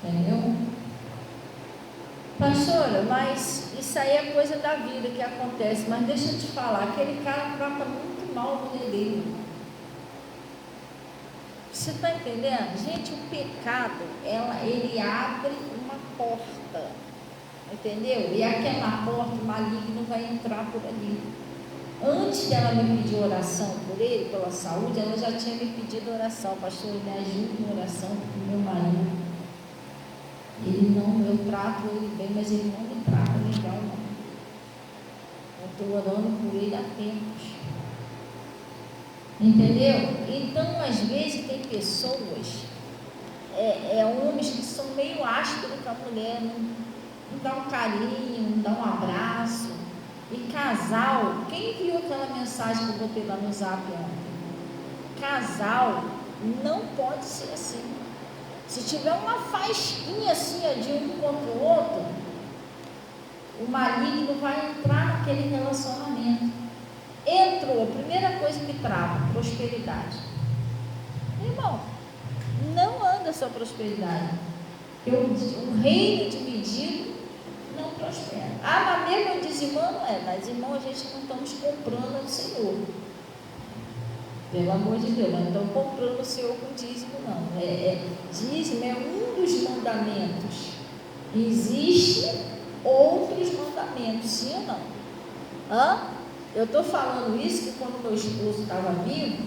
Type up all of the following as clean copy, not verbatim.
Entendeu? Pastora, mas isso aí é coisa da vida que acontece. Mas deixa eu te falar, aquele cara trata muito mal a mulher dele. Você está entendendo? Gente, o pecado, ele abre uma porta, entendeu? E aquela porta, o maligno vai entrar por ali. Antes dela me pedir oração por ele, pela saúde, ela já tinha me pedido oração. Pastor, me ajude em oração para o meu marido. Eu trato ele bem, mas ele não me trata legal, não. Eu estou orando por ele há tempos. Entendeu? Então, às vezes, tem pessoas, homens que são meio ásperos com a mulher, não dá um carinho, não dá um abraço. E casal, quem viu aquela mensagem que eu botei lá no Zap ontem? Casal não pode ser assim. Se tiver uma faísquinha assim de um contra o outro, o maligno vai entrar naquele relacionamento. Entrou, a primeira coisa que trava, prosperidade. Irmão, não anda só prosperidade. O reino dividido não prospera. Mas mesmo dizimando, mas irmão, a gente não estamos comprando o Senhor. Pelo amor de Deus, não estamos comprando o Senhor com dízimo, não. Dízimo é um dos mandamentos. Existem outros mandamentos, sim ou não? Eu estou falando isso que quando meu esposo estava vivo,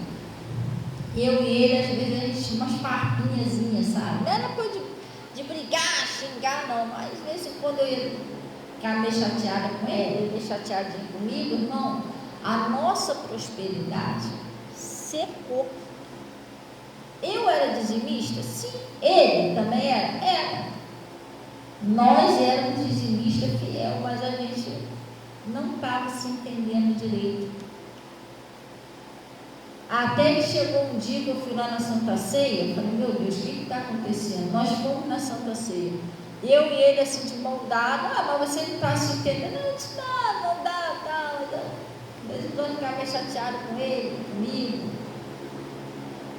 eu e ele, às vezes, a gente tinha umas farpinhazinhas, sabe? Não era coisa de brigar, xingar, não, mas às vezes quando eu ia ficar meio chateada com ele, ele meio chateadinho comigo, irmão, a nossa prosperidade secou. Eu era dizimista? Sim. Ele também era? Era. Nós éramos dizimistas fiel, mas a gente não estava se entendendo direito. Até que chegou um dia que eu fui lá na Santa Ceia, eu falei, meu Deus, o que está acontecendo? Nós fomos na Santa Ceia. Eu e ele assim de mão dada, mas você não está se entendendo? Não dá. De vez em quando ficava meio chateado com ele, comigo.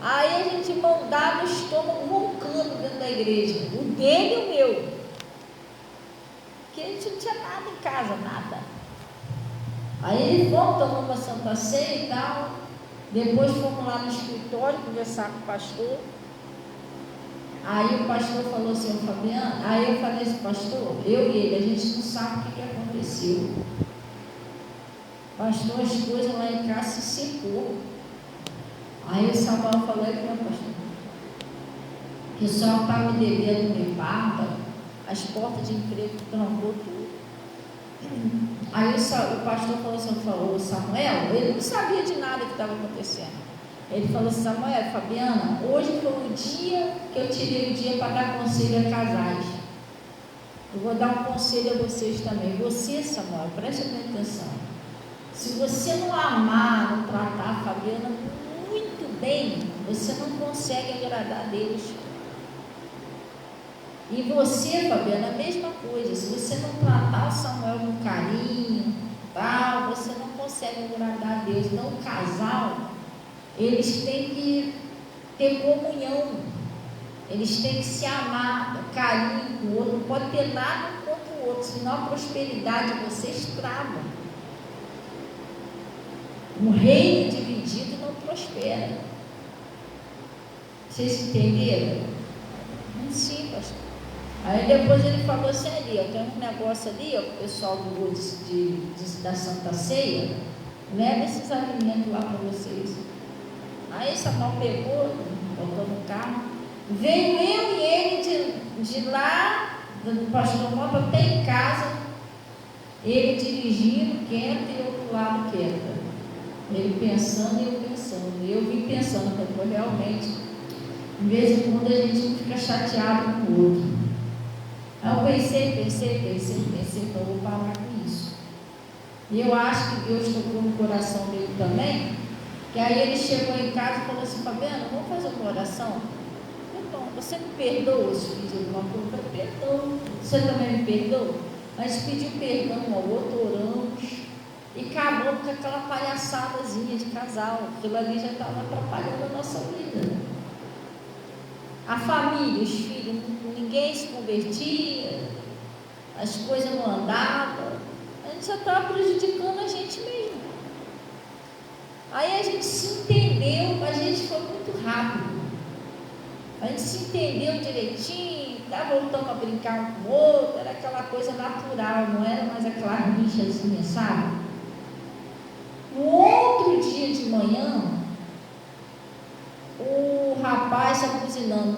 Aí a gente de mão dada, o estômago roncando dentro da igreja. O dele e o meu. Porque a gente não tinha nada em casa, nada. Aí ele volta numa Santa Ceia e tal. Depois fomos lá no escritório conversar com o pastor. Aí o pastor falou assim, Fabiano. Aí eu falei assim, pastor, eu e ele, a gente não sabe o que aconteceu. Pastor, as coisas lá em casa se secou. Aí o Samuel falou, pastor, que o senhor está me devendo me barba, as portas de emprego trancou tudo. Aí o pastor falou assim, o Samuel, ele não sabia de nada que estava acontecendo. Ele falou assim, Samuel, Fabiana, hoje foi o dia que eu tirei o dia para dar conselho a casais. Eu vou dar um conselho a vocês também. Você, Samuel, preste atenção. Se você não amar, não tratar a Fabiana muito bem, você não consegue agradar a Deus. E você, Fabiana, a mesma coisa. Se você não tratar o Samuel com carinho, tal, você não consegue agradar a Deus. Então, o casal, eles têm que ter comunhão. Eles têm que se amar, carinho com o outro. Não pode ter nada contra o outro, senão a prosperidade de vocês trava. Um reino dividido não prospera. Vocês entenderam? Sim, pastor. Aí depois ele falou assim, ali, eu tenho um negócio ali, o pessoal da Santa Ceia, leva esses alimentos lá para vocês. Aí Samuel pegou, botou no carro, veio eu e ele de lá, do pastor Mota até em casa, ele dirigindo quieto e eu do lado quieto. Ele pensando e eu pensando. E eu vim pensando, depois realmente, de vez em quando a gente fica chateado com o outro. Aí eu pensei, então eu vou parar com isso. E eu acho que Deus tocou no coração dele também, que aí ele chegou em casa e falou assim, Fabiana, vamos fazer uma oração? Então, você me perdoa se fiz alguma coisa? Eu falei, perdão. Você também me perdoa? A gente pediu perdão ao outro, oramos. E acabou com aquela palhaçadazinha de casal. Aquilo ali já estava atrapalhando a nossa vida. A família, os filhos, ninguém se convertia, as coisas não andavam, a gente já estava prejudicando a gente mesmo. Aí a gente se entendeu, mas a gente foi muito rápido. A gente se entendeu direitinho, voltamos a brincar um com o outro, era aquela coisa natural, não era mais aquela rixazinha, sabe? No outro dia de manhã, o rapaz estava buzinando, no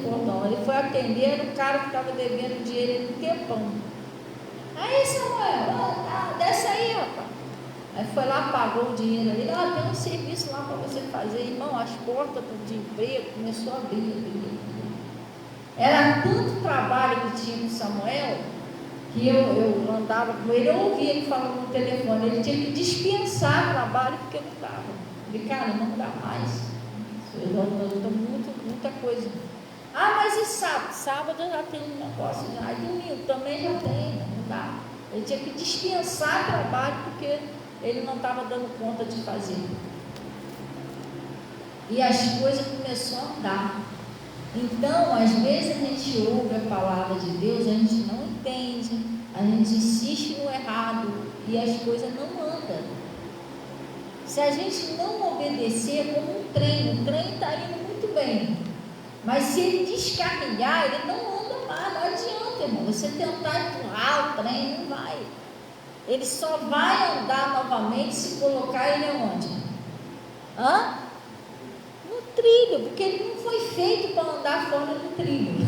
portão. Ele foi atender o cara que estava devendo dinheiro no tempão. Aí, Samuel, desce aí, rapaz. Aí foi lá, pagou o dinheiro ali. Tem um serviço lá para você fazer, irmão. As portas de emprego começou a abrir. Era tanto trabalho que tinha com Samuel, que eu andava com ele, eu ouvia ele falando no telefone. Ele tinha que dispensar trabalho porque não estava. Eu falei, cara, não dá mais. Eu estou muita coisa. Mas e sábado? Sábado já tem um negócio já. E domingo também já tem, não dá. Ele tinha que dispensar trabalho porque ele não estava dando conta de fazer. E as coisas começaram a andar. Então, às vezes a gente ouve a palavra de Deus, a gente não entende, a gente insiste no errado e as coisas não andam. Se a gente não obedecer, é como um trem, o trem está indo muito bem, mas se ele descarrilhar, ele não anda mais, não adianta, irmão. Você tentar empurrar o trem, não vai. Ele só vai andar novamente se colocar ele aonde? No trilho, porque ele não foi feito para andar fora do trilho.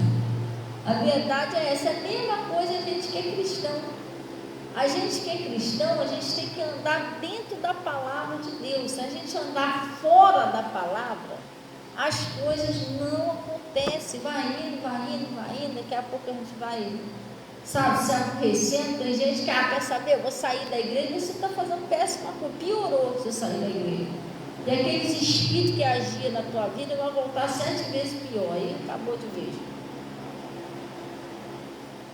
A verdade é essa, é a mesma coisa a gente que é cristão. A gente que é cristão, a gente tem que andar dentro da palavra de Deus. Se a gente andar fora da palavra, as coisas não acontecem. Vai indo, daqui a pouco a gente vai, se aborrecendo. Tem gente que quer saber, eu vou sair da igreja, você está fazendo péssima coisa, piorou você sair da igreja. E aqueles espíritos que agiam na tua vida vão voltar 7 vezes pior, aí acabou de vez.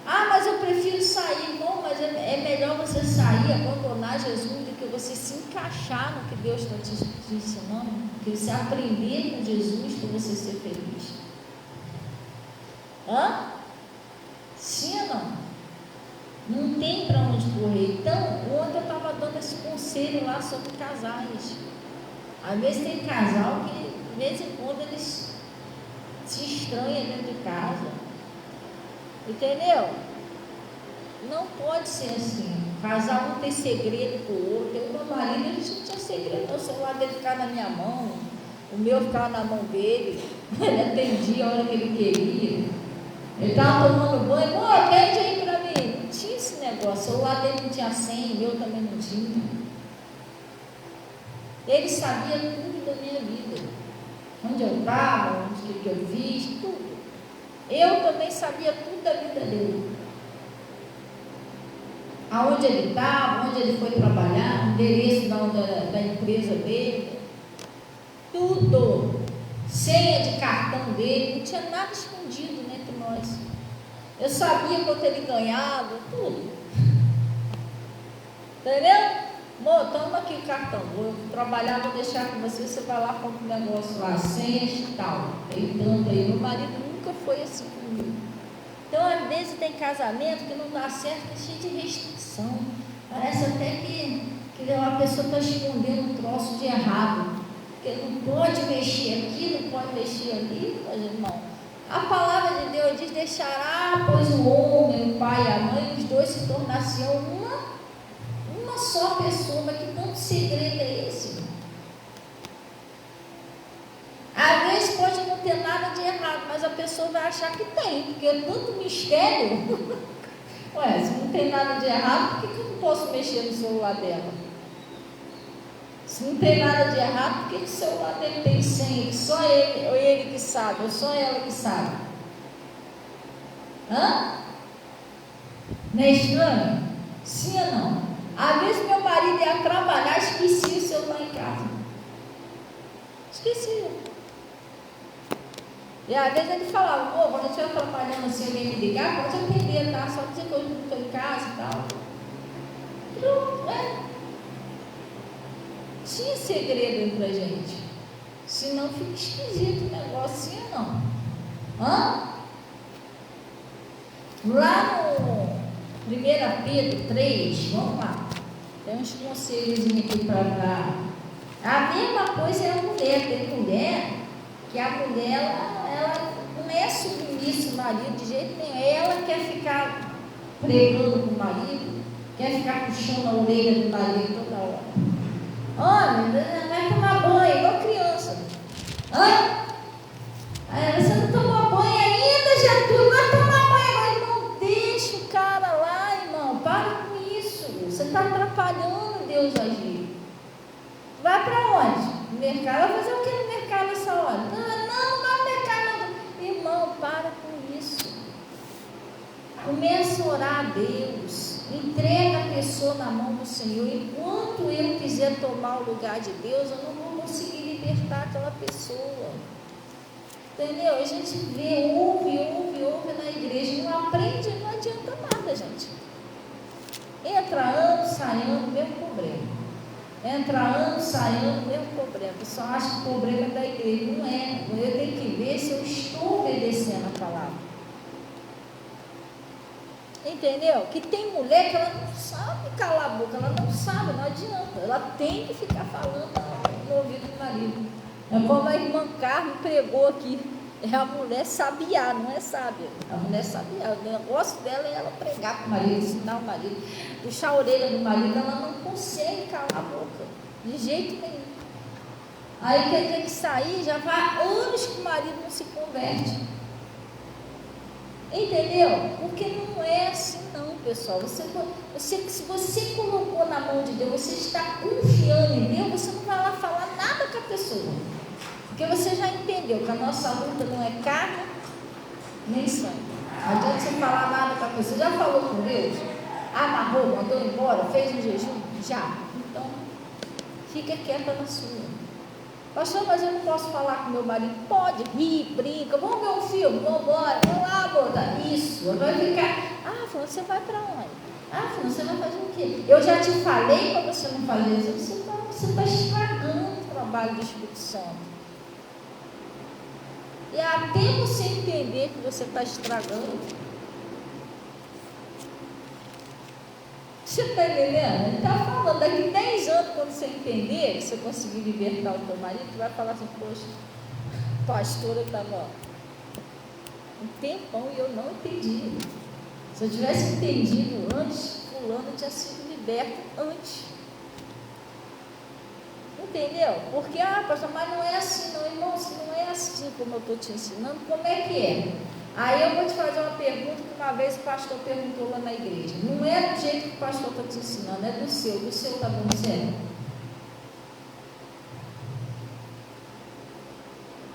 Mas eu prefiro sair. Não, mas é melhor você sair, abandonar Jesus, do que você se encaixar no que Deus está te ensinando, do que você aprender com Jesus para você ser feliz. Sim ou não? Não tem para onde correr. Então, ontem eu estava dando esse conselho lá sobre casais. Às vezes tem casal que, de vez em quando, eles se estranham dentro de casa. Entendeu? Não pode ser assim. Casal um tem segredo com o outro. Eu, meu marido, a gente não tinha segredo. O celular dele ficava na minha mão, o meu ficava na mão dele. Ele atendia a hora que ele queria. Ele estava tomando banho, atende aí para mim. Não tinha esse negócio. O celular dele não tinha senha, o meu também não tinha. Ele sabia tudo da minha vida. Onde eu estava, o que eu fiz, tudo. Eu também sabia tudo da vida dele. Aonde ele estava, onde ele foi trabalhar, o endereço da empresa dele. Tudo. Senha de cartão dele, não tinha nada escondido entre nós. Eu sabia quanto ele ganhava, tudo. Entendeu? Amor, toma aqui o cartão, vou trabalhar, vou deixar com você, você vai lá, compra um negócio lá, senhas e tal. Tem tanto aí. Meu marido nunca foi assim comigo. Então, às vezes tem casamento que não dá certo, é cheio de restrição. Parece até que a pessoa está escondendo um troço de errado. Porque não pode mexer aqui, não pode mexer ali, mas, irmão. A palavra de Deus diz: deixará, pois, o homem, o pai e a mãe, os dois se tornar-se-ão uma só pessoa. Mas que tanto segredo é esse? Às vezes pode não ter nada de errado, mas a pessoa vai achar que tem, porque é tanto mistério. Ué, se não tem nada de errado, por que eu não posso mexer no celular dela? Se não tem nada de errado, por que o celular dele tem senha? Que só ele, ou ele que sabe, ou só ela que sabe? Não é estranho? Sim ou não? Às vezes meu marido ia trabalhar, esquecia o celular em casa. Esquecia. E às vezes ele falava: quando eu estiver trabalhando assim, alguém me ligar, pode atender, tá? Só dizer que eu não estou em casa e tal. Pronto, Tinha segredo entre a gente. Senão fica esquisito o negócio, sim ou não? Lá no 1 Pedro 3, vamos lá, tem uns conselhos aqui para dar. A mesma coisa é a mulher. Tem mulher que a mulher, ela não é submissa ao marido de jeito nenhum. Ela quer ficar pregando com o marido, quer ficar puxando a orelha do marido toda hora. Olha, vai tomar banho, igual criança. Você não tomou banho ainda, Jesus? Vai tomar banho agora. Irmão, deixa o cara lá, irmão. Para com isso. Você está atrapalhando Deus agir. Vai para onde? No mercado. Vai fazer o que no mercado nessa hora? Não vai no mercado não. Irmão, para com isso. Começa a orar a Deus. Entrega a pessoa na mão do Senhor. Enquanto eu quiser tomar o lugar de Deus, eu não vou conseguir libertar aquela pessoa. Entendeu? A gente vê, ouve na igreja, não aprende, não adianta nada, gente. Entra ano, sai ano, mesmo problema. Entra ano, sai ano, mesmo problema. O pessoal acha que o problema é da igreja. Não é. Eu tenho que ver se eu estou obedecendo a palavra. Entendeu? Que tem mulher que ela não sabe calar a boca, ela não sabe, não adianta. Ela tem que ficar falando no ouvido do marido. É como a irmã Carmen pregou aqui. É a mulher sabiá, não é sábia. A mulher sabiá. O negócio dela é ela pregar para o marido, ensinar o marido, puxar a orelha do marido. Ela não consegue calar a boca, de jeito nenhum. Aí quer dizer que sair, já vai anos que o marido não se converte. Entendeu? Porque não é assim não, pessoal. Se você colocou na mão de Deus, você está confiando em Deus, você não vai lá falar nada com a pessoa. Porque você já entendeu que a nossa luta não é carne nem sangue. Não adianta você falar nada com a pessoa. Já falou com Deus? Amarrou, mandou embora, fez um jejum? Já. Então, fica quieta na sua. Pastor, mas eu não posso falar com meu marido. Pode, rir, brinca, vamos ver um filme, vamos embora, vamos lá, boda. Isso, vai ficar. Fulano, você vai para onde? Fulano, você vai fazer o quê? Eu já te falei para você não fazer isso. Você está estragando o trabalho do Espírito Santo. E até você entender que você está estragando. Você está entendendo? Ele está falando, daqui 10 anos, quando você entender, você conseguir libertar o teu marido, você vai falar assim, poxa, pastora estava um tempão e eu não entendi. Se eu tivesse entendido antes, fulano tinha sido liberto antes. Entendeu? Porque, pastor, mas não é assim não, irmão, se não é assim como eu estou te ensinando, como é que é? Aí eu vou te fazer uma pergunta que uma vez o pastor perguntou lá na igreja. Não é do jeito que o pastor está te ensinando, é do seu está dando certo?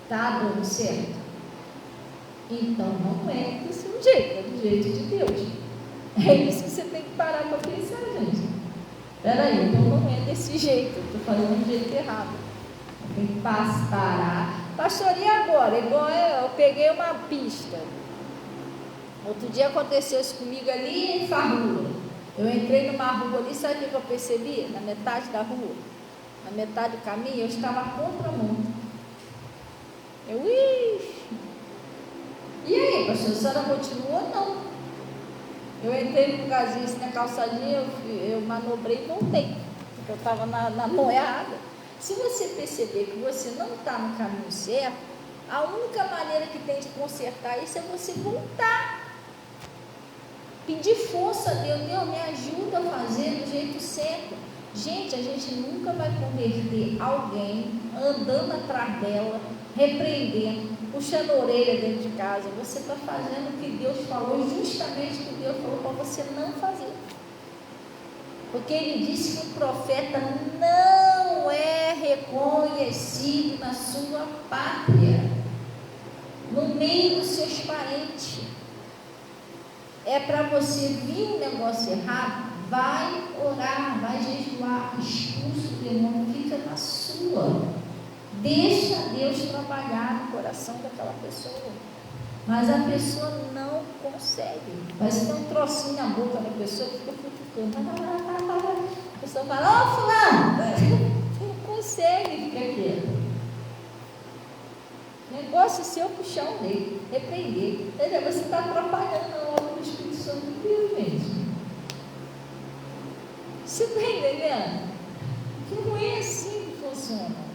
Está dando certo? Então não é do seu jeito, é do jeito de Deus. É isso que você tem que parar para pensar, gente. Peraí, então não é desse jeito, estou fazendo do jeito errado. Tem que parar. Pastor, e agora? Igual eu peguei uma pista. Outro dia aconteceu isso comigo ali em Farrua. Eu entrei numa rua ali, sabe o que eu percebi? Na metade da rua, na metade do caminho, eu estava contramão. E aí, pastor, a senhora continuou? Não. Eu entrei no lugarzinho assim, na calçadinha, eu manobrei e voltei, porque eu estava na mão errada. Se você perceber que você não está no caminho certo, a única maneira que tem de consertar isso é você voltar. Pedir força a Deus, Deus me ajuda a fazer do jeito certo. Gente, a gente nunca vai converter alguém andando atrás dela, repreendendo, puxando a orelha dentro de casa. Você está fazendo o que Deus falou, justamente o que Deus falou para você não fazer. Porque ele disse que o profeta não é reconhecido na sua pátria, no meio dos seus parentes. É para você vir um negócio errado, vai orar, vai jejuar, expulsa o demônio, fica na sua. Deixa Deus trabalhar no coração daquela pessoa. Mas a pessoa não consegue. Parece que tem um trocinho na boca da pessoa que fica futucando. A pessoa fala, fulano! Não consegue ficar quieto. O negócio seu puxar o dedo, repreender. Entendeu? Você está atrapalhando a obra do Espírito sobre Deus, gente. Você está entendendo? Não é assim que funciona.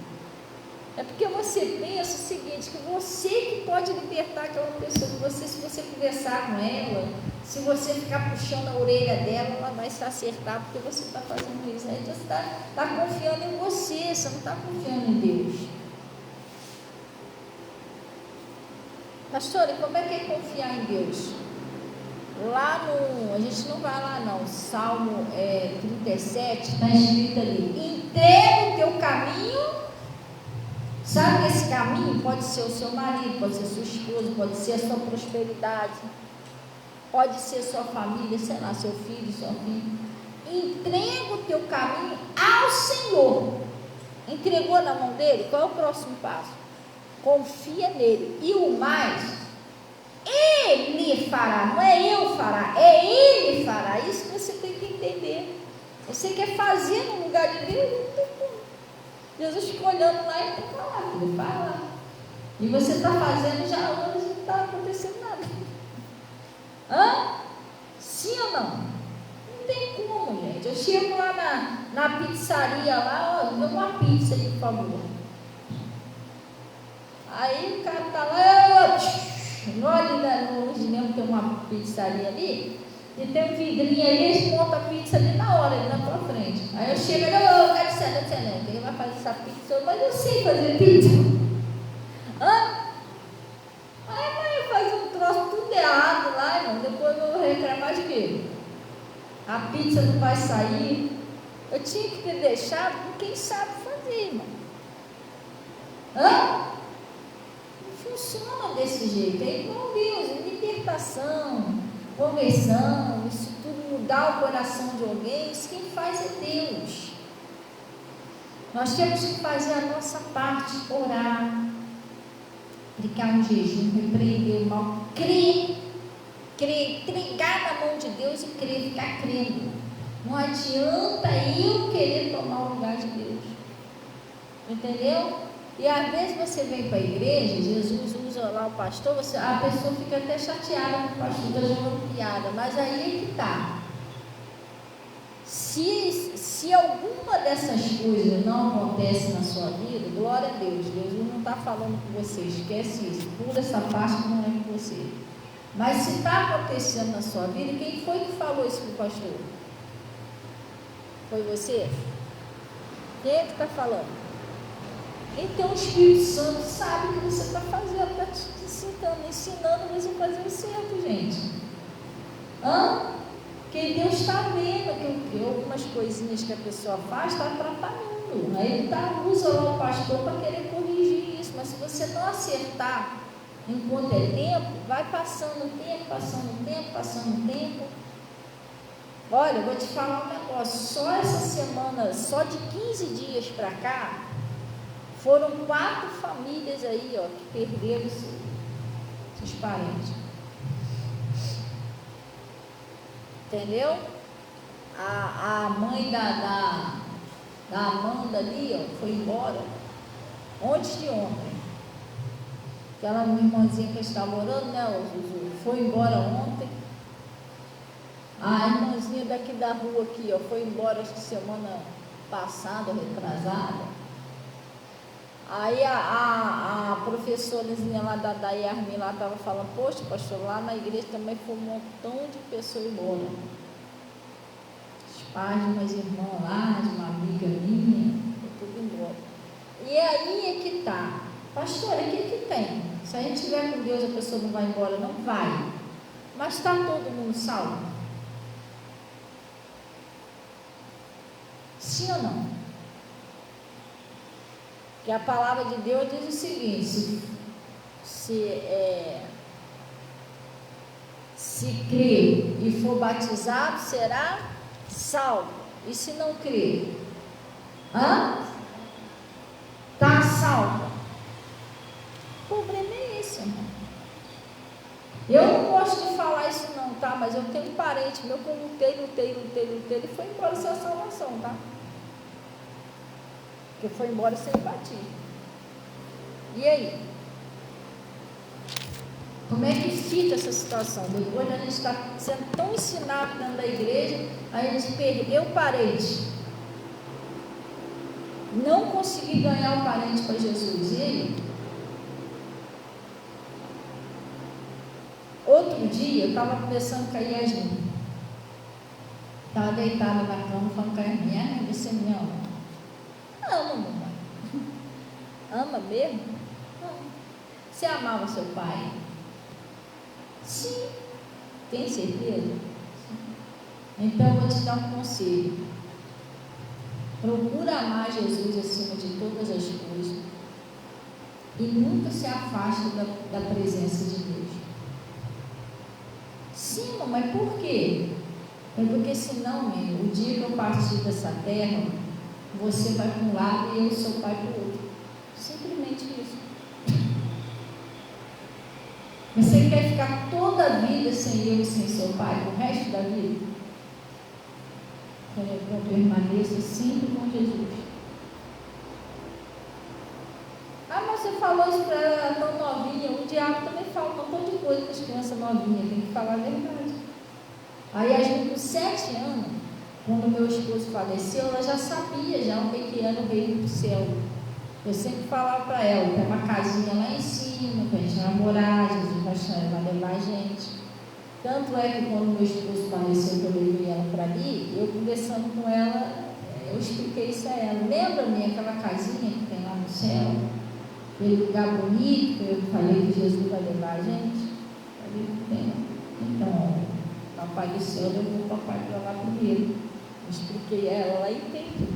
É porque você pensa o seguinte, que você que pode libertar aquela pessoa de você, se você conversar com ela, se você ficar puxando a orelha dela, ela vai se acertar porque você está fazendo isso. Aí você está confiando em você não está confiando em Deus. Pastor, e como é que é confiar em Deus? Lá no, a gente não vai lá não, Salmo 37, está escrito ali, entrega o teu caminho. Sabe que esse caminho pode ser o seu marido, pode ser sua esposa, pode ser a sua prosperidade, pode ser sua família, sei lá, seu filho, sua filha. Entrega o teu caminho ao Senhor. Entregou na mão dele? Qual é o próximo passo? Confia nele. E o mais, Ele fará, não é eu fará, é Ele fará. Isso que você tem que entender. Você quer fazer no lugar de Deus? Não tem como. Jesus fica olhando lá e tem que falar, filho, fala. E você está fazendo já há anos e não está acontecendo nada. Hã? Sim ou não? Não tem como, gente. Eu chego lá na pizzaria lá, ó, me dá uma pizza aí, por favor. Aí o cara está lá, longe mesmo tem uma pizzaria ali, e tem um vidrinho ali, eles montam a pizza ali na hora, ali na tua frente. Aí eu chego ali, eu quero ser, não, quem vai fazer essa pizza? Mas eu sei fazer pizza. Hã? Aí a mãe faz um troço tudo errado lá, irmão, depois eu vou reclamar de quê? A pizza não vai sair. Eu tinha que ter deixado com quem sabe fazer, irmão. Hã? Funciona desse jeito, é igual Deus, libertação, conversão, isso tudo, mudar o coração de alguém, isso quem faz é Deus. Nós temos que fazer a nossa parte, orar, aplicar um jejum, repreender o mal, crer, entregar na mão de Deus e crer, ficar crendo. Não adianta eu querer tomar o lugar de Deus, entendeu? E às vezes você vem para a igreja, Jesus usa lá o pastor, a pessoa fica até chateada com o pastor, está jogando piada, mas aí é que está. Se alguma dessas coisas não acontece na sua vida, glória a Deus, Jesus não está falando com você, esquece isso, pula essa parte que não é com você. Mas se está acontecendo na sua vida, quem foi que falou isso para o pastor? Foi você? Quem é que está falando? Então o Espírito Santo sabe o que você está fazendo, está te ensinando você a fazer o certo, gente. Porque Deus está vendo que algumas coisinhas que a pessoa faz está atrapalhando. Aí ele usa lá o pastor para querer corrigir isso, mas se você não acertar enquanto é tempo, vai passando tempo. Olha, eu vou te falar um negócio, só essa semana, só de 15 dias para cá, foram 4 famílias aí, ó, que perderam seus parentes. Entendeu? A mãe da Amanda ali, ó, foi embora antes de ontem. Aquela irmãzinha que estava orando, né, o Zuzu, foi embora ontem. A irmãzinha daqui da rua aqui, ó, foi embora acho que semana passada, retrasada. Aí a professorazinha lá da Yarmin lá estava falando, poxa, pastor, lá na igreja também foi um montão de pessoas embora. Os pais de umas irmãs lá, de uma amiga minha, foi tudo embora. E aí é que está. Pastor, o que tem? Se a gente estiver com Deus, a pessoa não vai embora? Não vai. Mas está todo mundo salvo? Sim ou não? Que a palavra de Deus diz o seguinte: se crer e for batizado, será salvo. E se não crer? Está salvo. O problema é esse, irmão. Eu não gosto de falar isso não, tá? Mas eu tenho um parente meu que eu lutei, ele foi embora sem a salvação, tá? Porque foi embora sem batismo. E aí? Como é que fica essa situação? Depois de a gente estar sendo tão ensinado dentro da igreja, a gente perdeu o parente. Não consegui ganhar o parente para Jesus. E aí? Outro dia, eu estava conversando com a Yasmin. Estava deitada na cama, falando com a Yasmin: você me ama? Amo, mamãe. Ama mesmo? Não. Você amava seu pai? Sim. Tem certeza? Sim. Então eu vou te dar um conselho. Procura amar Jesus acima de todas as coisas e nunca se afaste da presença de Deus. Sim, mamãe, por quê? É porque senão, o dia que eu partir dessa terra, você vai para um lado e eu, seu pai, para o outro. Simplesmente isso. Você quer ficar toda a vida sem eu e sem seu pai, o resto da vida? Então, permaneça sempre com Jesus. Ah, mas você falou isso para ela tão novinha. O diabo também fala um montão de coisa para as crianças novinhas, tem que falar a verdade. Aí, a gente, com 7 anos, quando meu esposo faleceu, ela já sabia já o que era o reino do céu. Eu sempre falava para ela: tem uma casinha lá em cima, para a gente namorar, Jesus vai levar a gente. Tanto é que quando meu esposo faleceu, que eu levei ela para ali, eu conversando com ela, eu expliquei isso a ela. Lembra-me aquela casinha que tem lá no céu? Aquele lugar bonito que eu falei que Jesus vai levar a gente? Eu falei: tem. Então, papai do céu levou o papai para lá primeiro. Eu expliquei a ela, ela entendeu.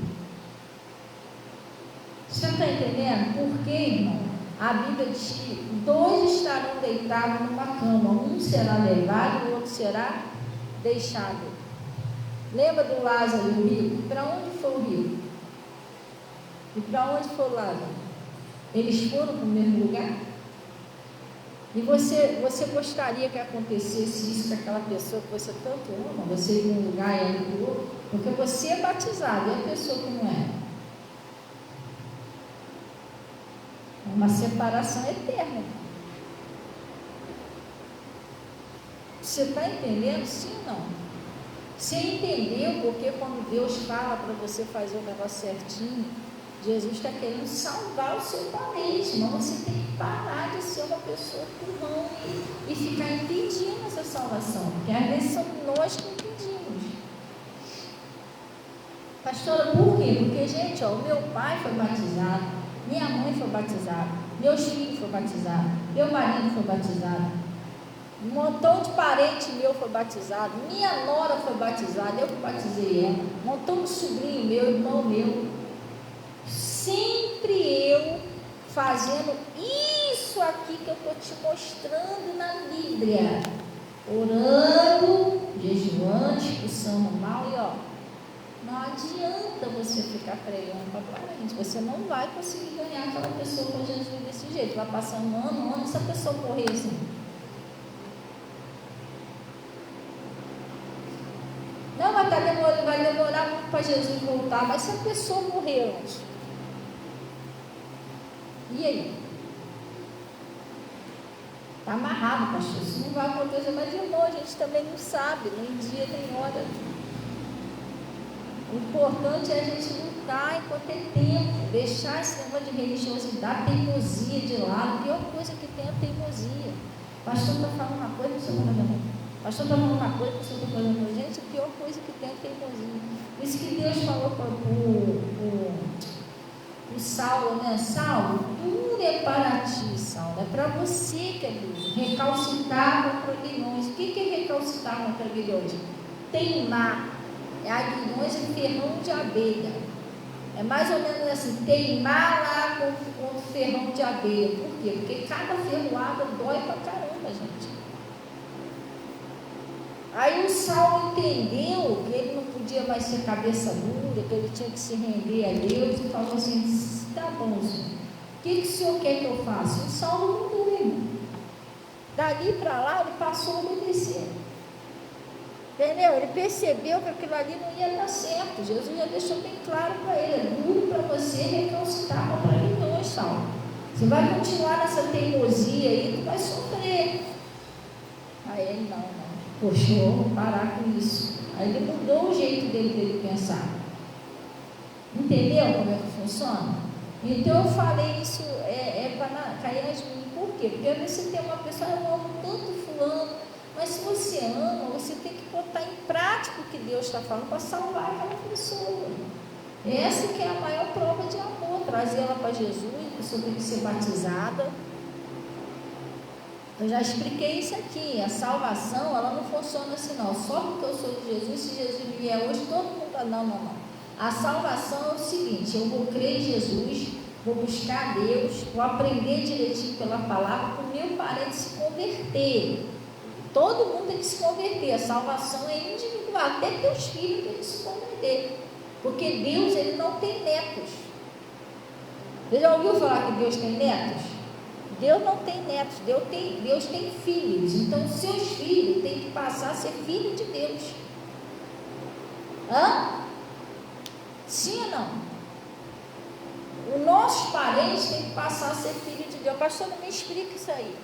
Você está entendendo? Por quê, irmão? A Bíblia diz que 2 estarão deitados numa cama, um será levado e o outro será deixado. Lembra do Lázaro e o rico? Para onde foi o rico? E para onde foi o Lázaro? Eles foram para o mesmo lugar? E você gostaria que acontecesse isso com aquela pessoa que você tanto ama? Você ir para um lugar e ela para o outro? Porque você é batizado, e a pessoa que não é? Uma separação eterna. Você está entendendo? Sim ou não? Você entendeu porque quando Deus fala para você fazer o negócio certinho, Jesus está querendo salvar o seu parente, mas você tem que parar de ser uma pessoa turrão e ficar impedindo essa salvação, porque às vezes somos nós que impedimos. Pastora, por quê? Porque, gente, o meu pai foi batizado, minha mãe foi batizada, meus filhos foram batizados, meu marido foi batizado, um montão de parente meu foi batizado, minha nora foi batizada, eu que batizei ela, um montão de sobrinho meu, irmão meu, sempre eu fazendo isso aqui que eu estou te mostrando na Bíblia, orando, jejuando, expulsando o mal e não adianta você ficar pregando para parente, você não vai conseguir ganhar aquela pessoa para Jesus desse jeito. Vai passar um ano, essa pessoa morrer assim. Não, mas vai demorar muito para Jesus voltar, mas se a pessoa morrer antes, e aí? Está amarrado, pastor, isso não vai acontecer, mas irmão, a gente também não sabe, nem dia nem hora. O importante é a gente lutar enquanto é tempo, deixar esse negócio de religiosidade, teimosia de lado. A pior coisa que tem é a teimosia. O pastor está falando uma coisa, o pastor está falando outra. O pastor está falando uma coisa, o pastor está falando outra. Gente, a pior coisa que tem é a teimosia. Por isso que Deus falou para o Saulo, né? Saulo, duro é para ti, Saulo, é para você que é duro. Recalcitar contra aguilhões. O que é recalcitar contra aguilhões? Teimar. É aguilhões e ferrão de abelha. É mais ou menos assim, teimar lá com ferrão de abelha. Por quê? Porque cada ferroada dói pra caramba, gente. Aí o Saulo entendeu que ele não podia mais ser cabeça dura, que ele tinha que se render a Deus e falou assim: tá bom, Senhor, o que o Senhor quer que eu faça? O Saulo não doeu. Dali para lá ele passou a obedecer. Entendeu? Ele percebeu que aquilo ali não ia dar certo. Jesus já deixou bem claro para ele: é duro para você recalcitar contra aguilhões, Saulo. Você vai continuar nessa teimosia aí, tu vai sofrer. Aí ele, não. Poxa, eu vou parar com isso. Aí ele mudou o jeito dele pensar. Entendeu como é que funciona? Então eu falei isso para cair nas minhas. Por quê? Porque às vezes você tem uma pessoa, eu amo tanto fulano, mas se você ama, você tem que botar em prática o que Deus está falando para salvar aquela pessoa. Essa que é a maior prova de amor, trazer ela para Jesus, a pessoa tem que ser batizada. Eu já expliquei isso aqui, a salvação, ela não funciona assim não, só porque eu sou de Jesus, se Jesus vier hoje, todo mundo está, não. A salvação é o seguinte, eu vou crer em Jesus, vou buscar Deus, vou aprender direitinho pela palavra, para o meu parente se converter. Todo mundo tem que se converter, a salvação é individual, até teus filhos têm que se converter, porque Deus, ele não tem netos. Você já ouviu falar que Deus tem netos? Deus não tem netos, Deus tem filhos. Então, seus filhos têm que passar a ser filho de Deus. Sim ou não? Os nossos parentes têm que passar a ser filho de Deus. Pastor, não me explica isso aí.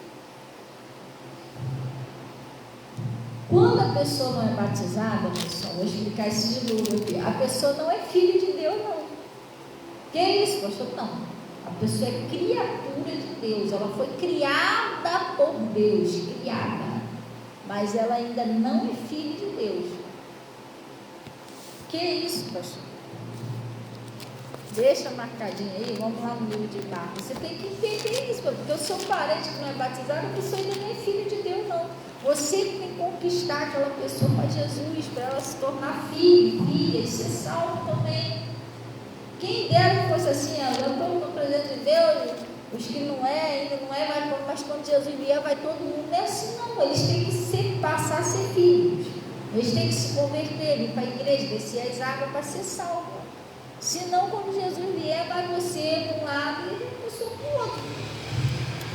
Quando a pessoa não é batizada, pessoal, vou explicar isso de novo aqui. A pessoa não é filho de Deus, não. Que é isso, pastor? Não. A pessoa é criatura de Deus, ela foi criada por Deus, criada, mas ela ainda não é filha de Deus. Que isso, pastor? Deixa marcadinho aí, vamos lá no livro de Marcos. Você tem que entender isso, porque o seu parente que não é batizado, a pessoa ainda não é filho de Deus, não. Você que tem que conquistar aquela pessoa para Jesus, para ela se tornar filho, filha, e ser salvo também. Quem dera que fosse assim, eu estou no presente de Deus, os que não ainda não mas quando Jesus vier, vai todo mundo. Não é assim, não. Eles têm que passar a ser filhos. Eles têm que se converter, ir para a igreja, descer as águas para ser salvo. Senão, quando Jesus vier, vai você para um lado e a pessoa para o outro.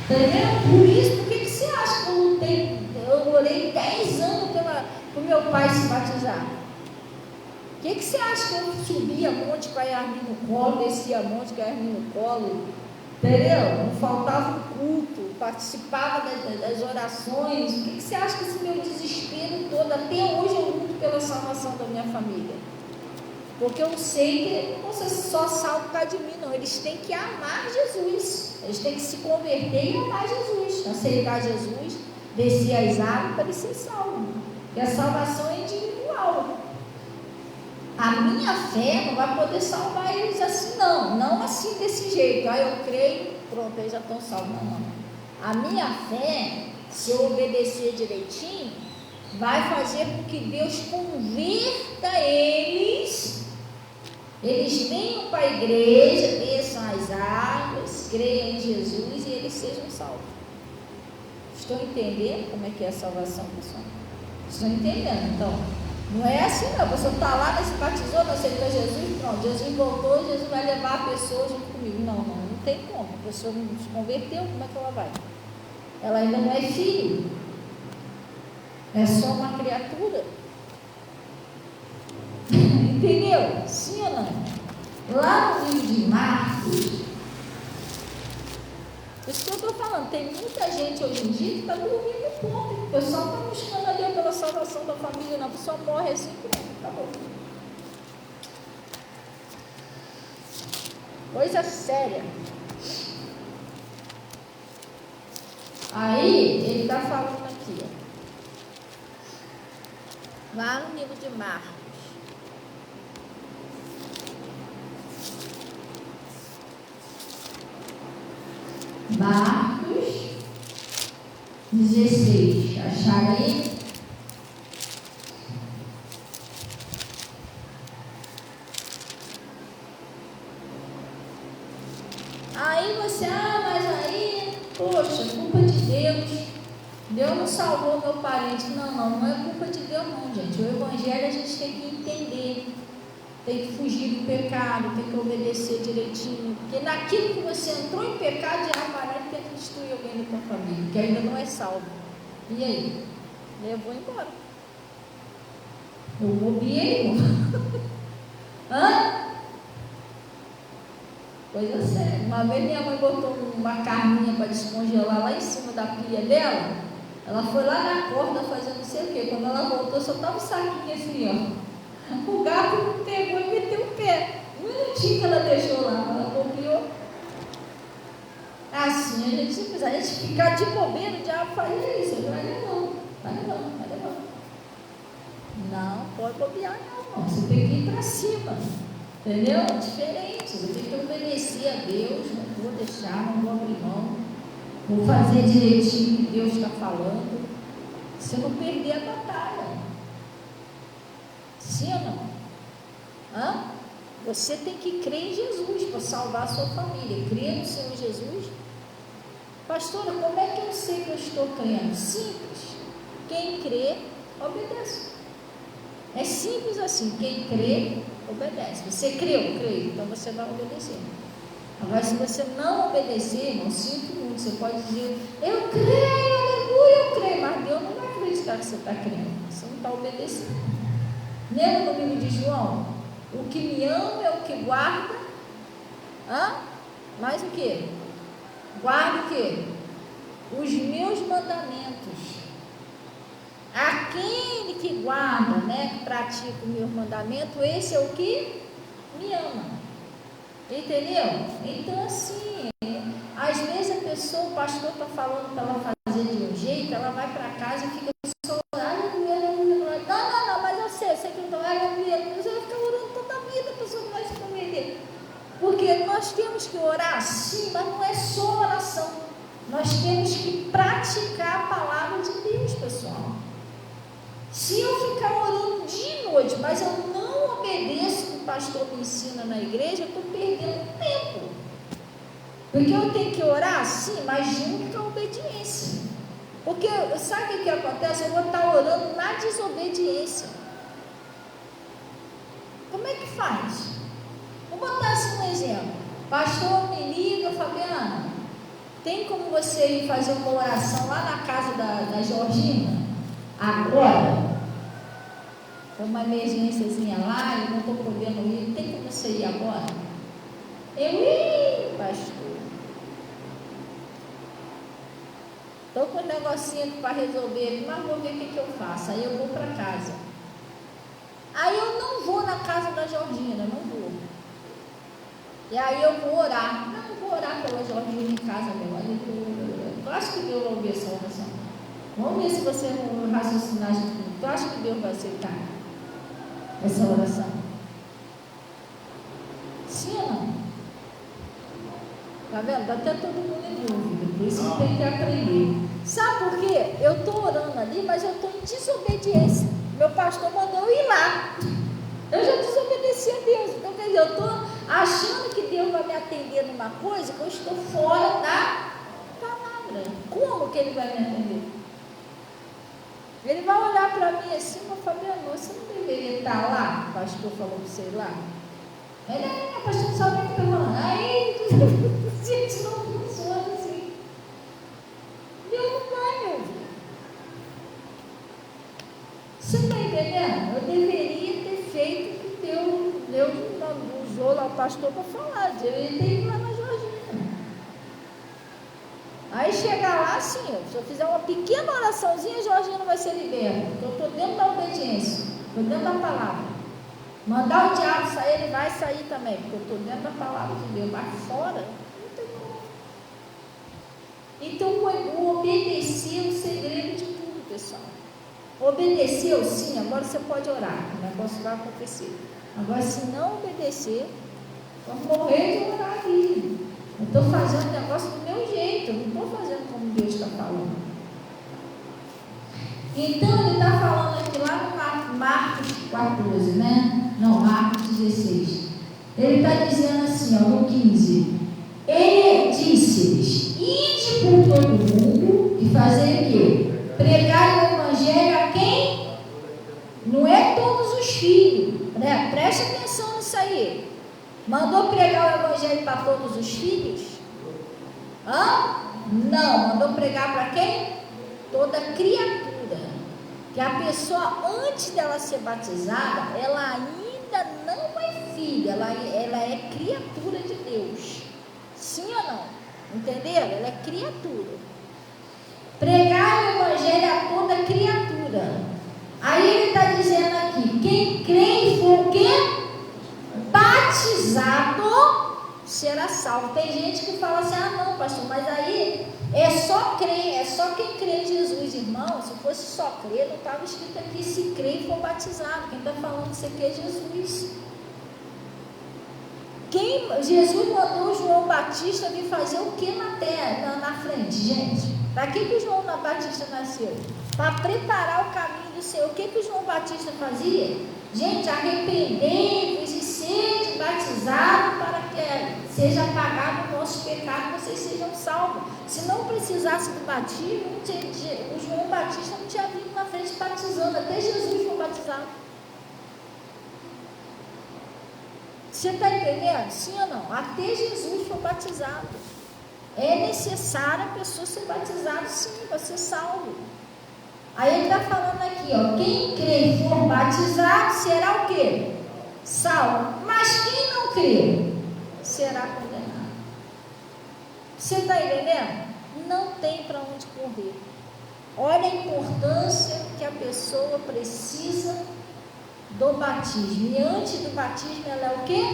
Entendeu? Por isso, por que você acha que eu orei 10 anos para o meu pai se batizar? O que você acha que eu subia monte com a Yasmin no colo, descia monte com a Yasmin no colo, entendeu? Não faltava um culto, participava das orações. O que você acha que esse meu desespero todo, até hoje eu luto pela salvação da minha família? Porque eu sei que não você só salva por causa de mim, não. Eles têm que amar Jesus, eles têm que se converter e amar Jesus, aceitar Jesus, descer as águas para eles serem salvos. E a salvação é individual. A minha fé não vai poder salvar eles assim, não assim desse jeito. Eu creio, pronto, eles já estão salvos. Não. A minha fé, se eu obedecer direitinho, vai fazer com que Deus converta eles venham para a igreja, desçam as águas, creiam em Jesus e eles sejam salvos. Estão entendendo como é que é a salvação, pessoal? Estão entendendo? Então, não é assim não, a pessoa está lá, se batizou, não aceitou Jesus, pronto, Jesus voltou, Jesus vai levar a pessoa junto comigo. Não tem como, a pessoa não se converteu, como é que ela vai? Ela ainda não é filho, é só uma criatura. Entendeu? Sim ou não? Lá no livro de Marcos, isso que eu estou falando, tem muita gente hoje em dia que está dormindo no ponto. O pessoal está buscando a Deus pela salvação da família, não. A pessoa morre assim, pronto, acabou. Coisa séria. Aí, ele está falando aqui, ó. Lá no livro de Marcos. Marcos 16, acharam aí? Aí você, mas aí, poxa, culpa de Deus. Deus não salvou meu parente. Não é culpa de Deus não, gente. O evangelho a gente tem que entender. Tem que fugir do pecado, tem que obedecer direitinho. Porque naquilo que você entrou em pecado, já aparece que tenta destruir alguém da tua família, que ainda não é salvo. E aí? Levou embora. Eu bobiei, Coisa séria. Uma vez minha mãe botou uma carninha para descongelar lá em cima da pia dela. Ela foi lá na corda fazendo não sei o quê. Quando ela voltou, só estava o saquinho assim, ó. O gato pegou e meteu o pé. Um minutinho que ela deixou lá, ela copiou. Assim, a gente ficar de bobeira, o diabo faz isso. Vai levando, vai levando, vai levando. Não pode bobear, não. Você tem que ir para cima. Entendeu? Diferente. Você tem que obedecer a Deus. Não vou deixar, não vou abrir mão. Vou fazer direitinho o que Deus está falando. Você não perder a batalha. Sim ou não? Hã? Você tem que crer em Jesus para salvar a sua família. Crer no Senhor Jesus. Pastora, como é que eu sei que eu estou crendo? Simples. Quem crê, obedece. É simples assim. Quem crê, obedece. Você creu? Creio. Então você vai obedecer. Agora, se você não obedecer, não sinto muito. Você pode dizer, eu creio, aleluia, eu creio. Mas Deus não vai acreditar que você está crendo. Você não está obedecendo. Lembra no livro de João? O que me ama é o que guarda. Mais o que? Guarda o que? Os meus mandamentos. Aquele que guarda, que pratica o meu mandamento, esse é o que me ama. Entendeu? Então assim, às vezes a pessoa, o pastor está falando para ela fazer de um jeito, ela vai para casa e fica só orando, não, mas eu sei que não é, você vai ficar orando toda a vida, a pessoa não vai se converter. Porque nós temos que orar sim, mas não é só oração. Nós temos que praticar a palavra de Deus, pessoal. Se eu ficar orando de noite, mas eu não obedeço o que o pastor me ensina na igreja, eu estou perdendo tempo. Porque eu tenho que orar sim, mas junto com a obediência. Porque sabe o que acontece? Eu vou estar orando na desobediência. Como é que faz? Vou botar assim um exemplo. Pastor me liga, Fabiana, tem como você ir fazer uma oração lá na casa da Georgina? Agora? Tem uma emergênciazinha lá, eu não estou podendo ir, tem como você ir agora? Pastor, estou com um negocinho para resolver, mas vou ver o que eu faço. Aí eu vou para casa. Aí eu não vou na casa da Georgina, não vou. E aí eu vou orar. Não, vou orar pela Georgina em casa, meu. Eu acho que Deus vai ouvir essa oração. Vamos ver se você raciocinar junto. Tu acha que Deus vai aceitar essa oração? Sim ou não? Tá vendo? Está até todo mundo em dúvida. Por isso que tem que aprender. Sabe por quê? Eu estou orando ali, mas eu estou em desobediência. Meu pastor mandou eu ir lá. Eu já desobedeci a Deus. Então, quer dizer, eu estou achando que Deus vai me atender numa coisa que eu estou fora da palavra. Como que Ele vai me atender? Ele vai olhar para mim assim, Fabiana, você não deveria estar lá? O pastor falou para você ir lá. Ele, pastor, não sabe o que está falando. Aí, gente, não funciona assim. Deus não vai me ouvir. Você está entendendo? Eu deveria ter feito o que Deus usou lá o pastor para falar. Eu deveria ter ido lá na Georgina. Aí chegar lá assim, se eu fizer uma pequena oraçãozinha, a Georgina vai ser liberta. Porque eu estou dentro da obediência, estou dentro da palavra. Mandar o diabo sair, ele vai sair também, porque eu estou dentro da palavra de Deus. Mas fora, não tem como. Então, o obedecer é o segredo de tudo, pessoal. Obedeceu, sim, agora você pode orar, o negócio vai acontecer. Agora, se não obedecer, vamos morrer de orar ali. Eu estou fazendo o negócio do meu jeito, eu não estou fazendo como Deus está falando. Então, ele está falando aqui lá no Marcos 14, né? Não, Marcos 16. Ele está dizendo assim, ó, no 15. Ele disse-lhes, ide por todo mundo e fazer o quê? Pregar o evangelho a quem? Não é todos os filhos, né? Preste atenção nisso aí. Mandou pregar o evangelho para todos os filhos? Não, mandou pregar para quem? Toda criatura. Que a pessoa, antes dela ser batizada, ela ainda não é filha, ela é criatura de Deus. Sim ou não? Entenderam? Ela é criatura. Pregar o evangelho a toda criatura. Aí ele está dizendo aqui, quem crê e for o quê? Batizado será salvo. Tem gente que fala assim, não, pastor, mas aí é só crer, é só quem crê em Jesus. Irmão, se fosse só crer, não estava escrito aqui, se crê e for batizado. Quem está falando que você quer é Jesus. Jesus mandou João Batista vir fazer o que na terra, na frente, gente? Para que o João Batista nasceu? Para preparar o caminho do Senhor. O que o João Batista fazia? Gente, arrependei-vos e sede batizado para que seja apagado o nosso pecado, vocês sejam salvos. Se não precisasse do batismo, o João Batista não tinha vindo na frente batizando, até Jesus foi batizado. Você está entendendo? Sim ou não? Até Jesus foi batizado. É necessário a pessoa ser batizada, sim, para ser salvo. Aí ele está falando aqui, ó, quem crê e for batizado será o quê? Salvo. Mas quem não crê será condenado. Você está entendendo? Não tem para onde correr. Olha a importância que a pessoa precisa do batismo. E antes do batismo ela é o quê?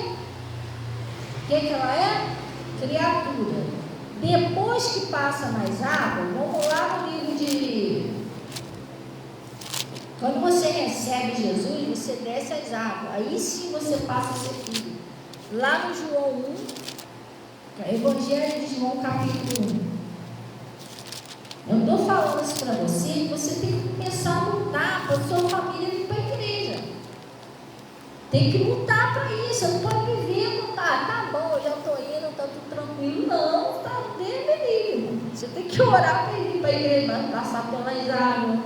O que ela é? Criatura. Depois que passa nas águas, vamos lá no livro de... Quando você recebe Jesus, você desce as águas. Aí sim você passa a ser filho. Lá no João 1, Evangelho de João capítulo 1. Eu estou falando isso para você, você tem que começar a lutar para a sua família vir para a igreja. Tem que lutar para isso. Você não pode viver com tá bom, eu já estou indo, está tudo tranquilo. Não, está dele. Você tem que orar para ir para a igreja, passar pelas águas.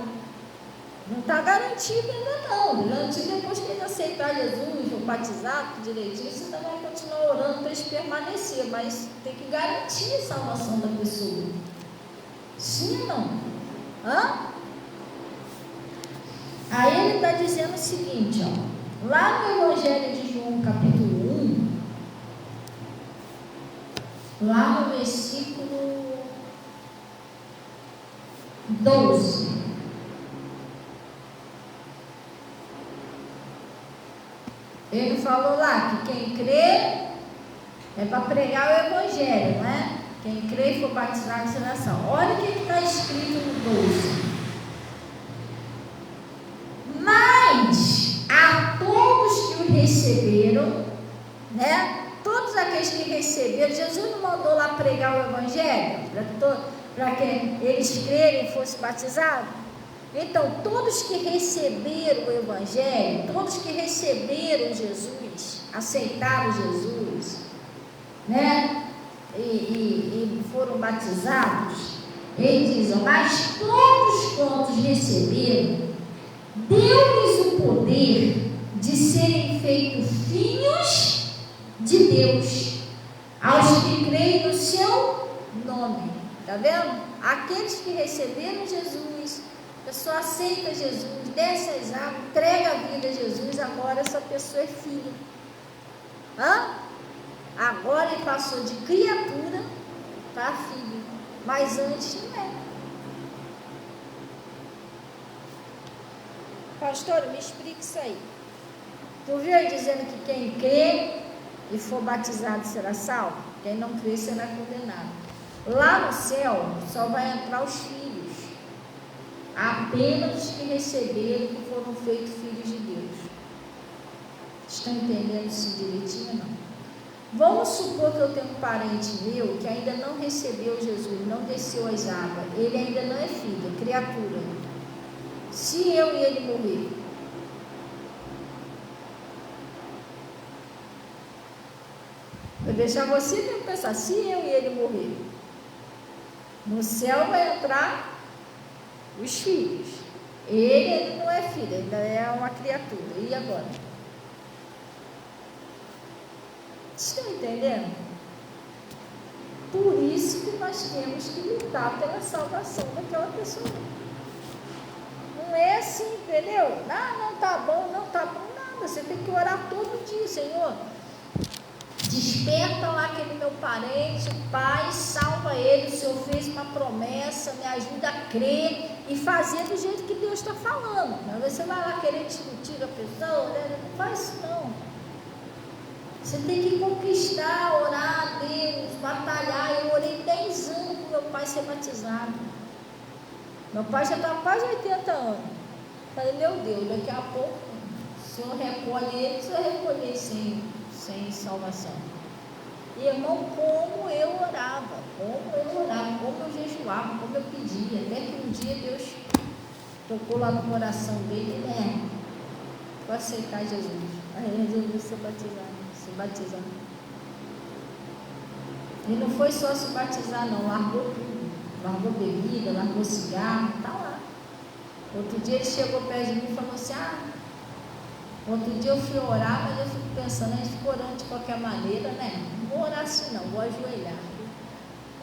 Não está garantido ainda não. Garantido depois que ele aceitar Jesus, for batizado direitinho, você ainda vai continuar orando para eles permanecer, mas tem que garantir a salvação da pessoa. Sim ou não? Aí ele está dizendo o seguinte, ó, lá no Evangelho de João capítulo 1, lá no versículo 12, ele falou lá que quem crê é para pregar o Evangelho, né? Quem crê e for batizado será salvo. Olha o que está escrito no 12. Mas a todos que o receberam, né? Todos aqueles que receberam, Jesus não mandou lá pregar o Evangelho para que eles crerem e fossem batizados? Então, todos que receberam o Evangelho, todos que receberam Jesus, aceitaram Jesus, né? E foram batizados, ele diz, mas todos quantos receberam, deu-lhes o poder de serem feitos filhos de Deus, aos que creem no seu nome. Está vendo? Aqueles que receberam Jesus, a pessoa aceita Jesus, desce as águas, entrega a vida a Jesus, agora essa pessoa é filho. Agora ele passou de criatura para filho, mas antes não é. Pastor, me explica isso aí. Tu viu aí dizendo que quem crê e for batizado será salvo? Quem não crê será condenado. Lá no céu só vai entrar os filhos, apenas os que receberam, que foram feitos filhos de Deus. Estão entendendo isso direitinho ou não? Vamos supor que eu tenho um parente meu que ainda não recebeu Jesus, não desceu as águas, ele ainda não é filho, é criatura. Se eu e ele morrer, vou deixar você mesmo pensar, se eu e ele morrer, no céu vai entrar os filhos. Ele não é filho, ainda é uma criatura. E agora? Estão entendendo? Por isso que nós temos que lutar pela salvação daquela pessoa. Não é assim, entendeu? Não tá bom, não tá bom, nada. Você tem que orar todo dia, Senhor. Desperta lá aquele meu parente, Pai, salva ele. O Senhor fez uma promessa, me ajuda a crer e fazer do jeito que Deus está falando. Mas você vai lá querer discutir a pessoa, né? Não faz isso não. Você tem que conquistar, orar a Deus, batalhar. Eu orei 10 anos para meu pai ser batizado. Meu pai já estava quase 80 anos. Falei, meu Deus, daqui a pouco o Senhor recolhe ele, o Senhor recolher sem salvação. E, irmão, como eu orava, como eu jejuava, como eu pedia, até que um dia Deus tocou lá no coração dele, né? Vou aceitar Jesus. Aí ele resolveu se batizar. E não foi só se batizar não, largou tudo, largou bebida, largou cigarro, tá lá. Outro dia ele chegou perto de mim e falou assim, outro dia eu fui orar, mas eu fico pensando, a gente fica orando de qualquer maneira, né? Não vou orar assim não, vou ajoelhar.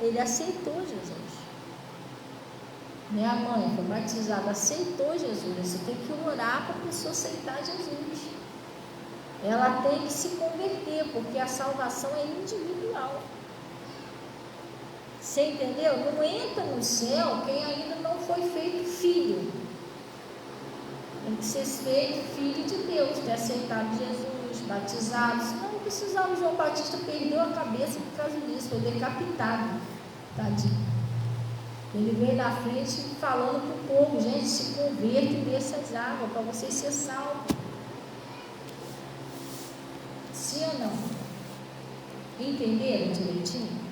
Ele aceitou Jesus. Minha mãe foi batizada, aceitou Jesus. Você tem que orar para a pessoa aceitar Jesus. Ela tem que se converter, porque a salvação é individual. Você entendeu? Não entra no céu quem ainda não foi feito filho. Tem que ser feito filho de Deus, ter aceitado Jesus, batizado. Senão não precisava. O João Batista perdeu a cabeça por causa disso, foi decapitado. Tadinho. Ele veio na frente falando para o povo, gente, se converta e desça as águas para vocês serem salvos. Sim ou não? Entenderam direitinho?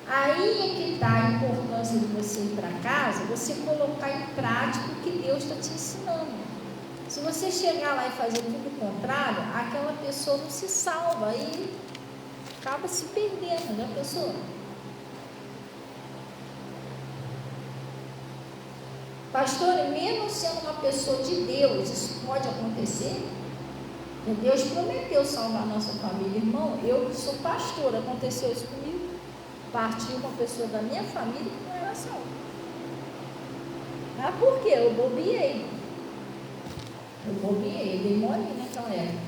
Aí é que está a importância de você ir para casa, você colocar em prática o que Deus está te ensinando. Se você chegar lá e fazer tudo o contrário, aquela pessoa não se salva e acaba se perdendo, né, pessoa? Pastor, mesmo sendo uma pessoa de Deus, isso pode acontecer? Deus prometeu salvar a nossa família, irmão. Eu que sou pastora, aconteceu isso comigo. Partiu uma pessoa da minha família que não era salva. Ah, por quê? Eu bobiei, dei mole naquela época.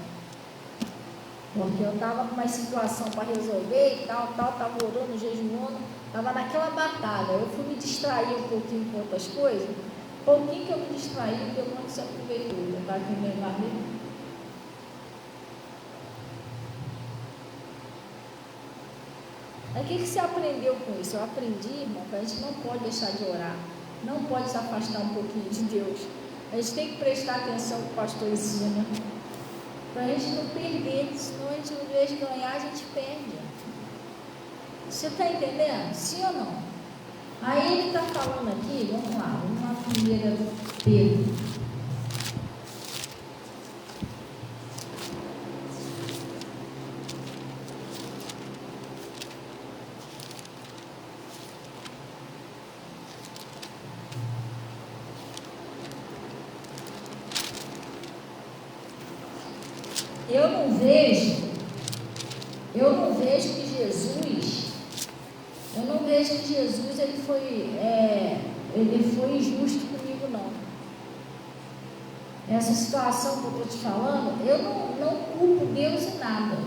Porque eu estava com uma situação para resolver e tal, estava orando, jejuando, estava naquela batalha. Eu fui me distrair um pouquinho com outras coisas. Um pouquinho que eu me distraí, o demônio se aproveitou. Eu estava aqui meio barriga. Aí o que você aprendeu com isso? Eu aprendi, irmão, que a gente não pode deixar de orar, não pode se afastar um pouquinho de Deus. A gente tem que prestar atenção no que o pastor ensina, para a gente não perder, senão a gente, em vez de ganhar, a gente perde. Você está entendendo? Sim ou não? Aí ele está falando aqui, vamos lá 1 Pedro. Eu não vejo que Jesus ele foi injusto comigo, não. Essa situação que eu estou te falando, eu não culpo Deus em nada.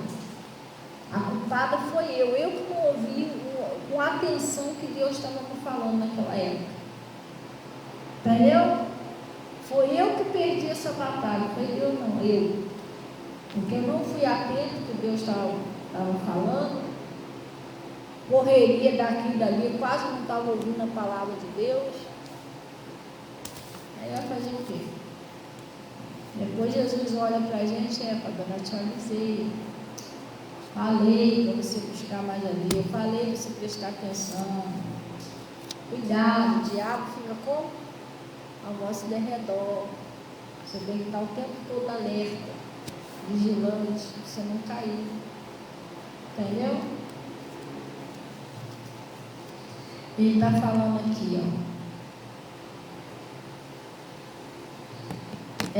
A culpada foi eu que não ouvi com a atenção que Deus estava me falando naquela época. Entendeu? Foi eu que perdi essa batalha, foi Deus não, eu. Porque eu não fui atento ao que Deus estava falando, correria daqui e dali, eu quase não estava ouvindo a palavra de Deus. Aí vai fazer o quê? Depois Jesus olha para a gente, para te avisei, falei para você buscar mais ali, eu falei para você prestar atenção, cuidado, o diabo fica como? Ao vosso derredor, você tem que estar o tempo todo alerta, vigilante, para você não cair, entendeu? Ele está falando aqui, ó. 1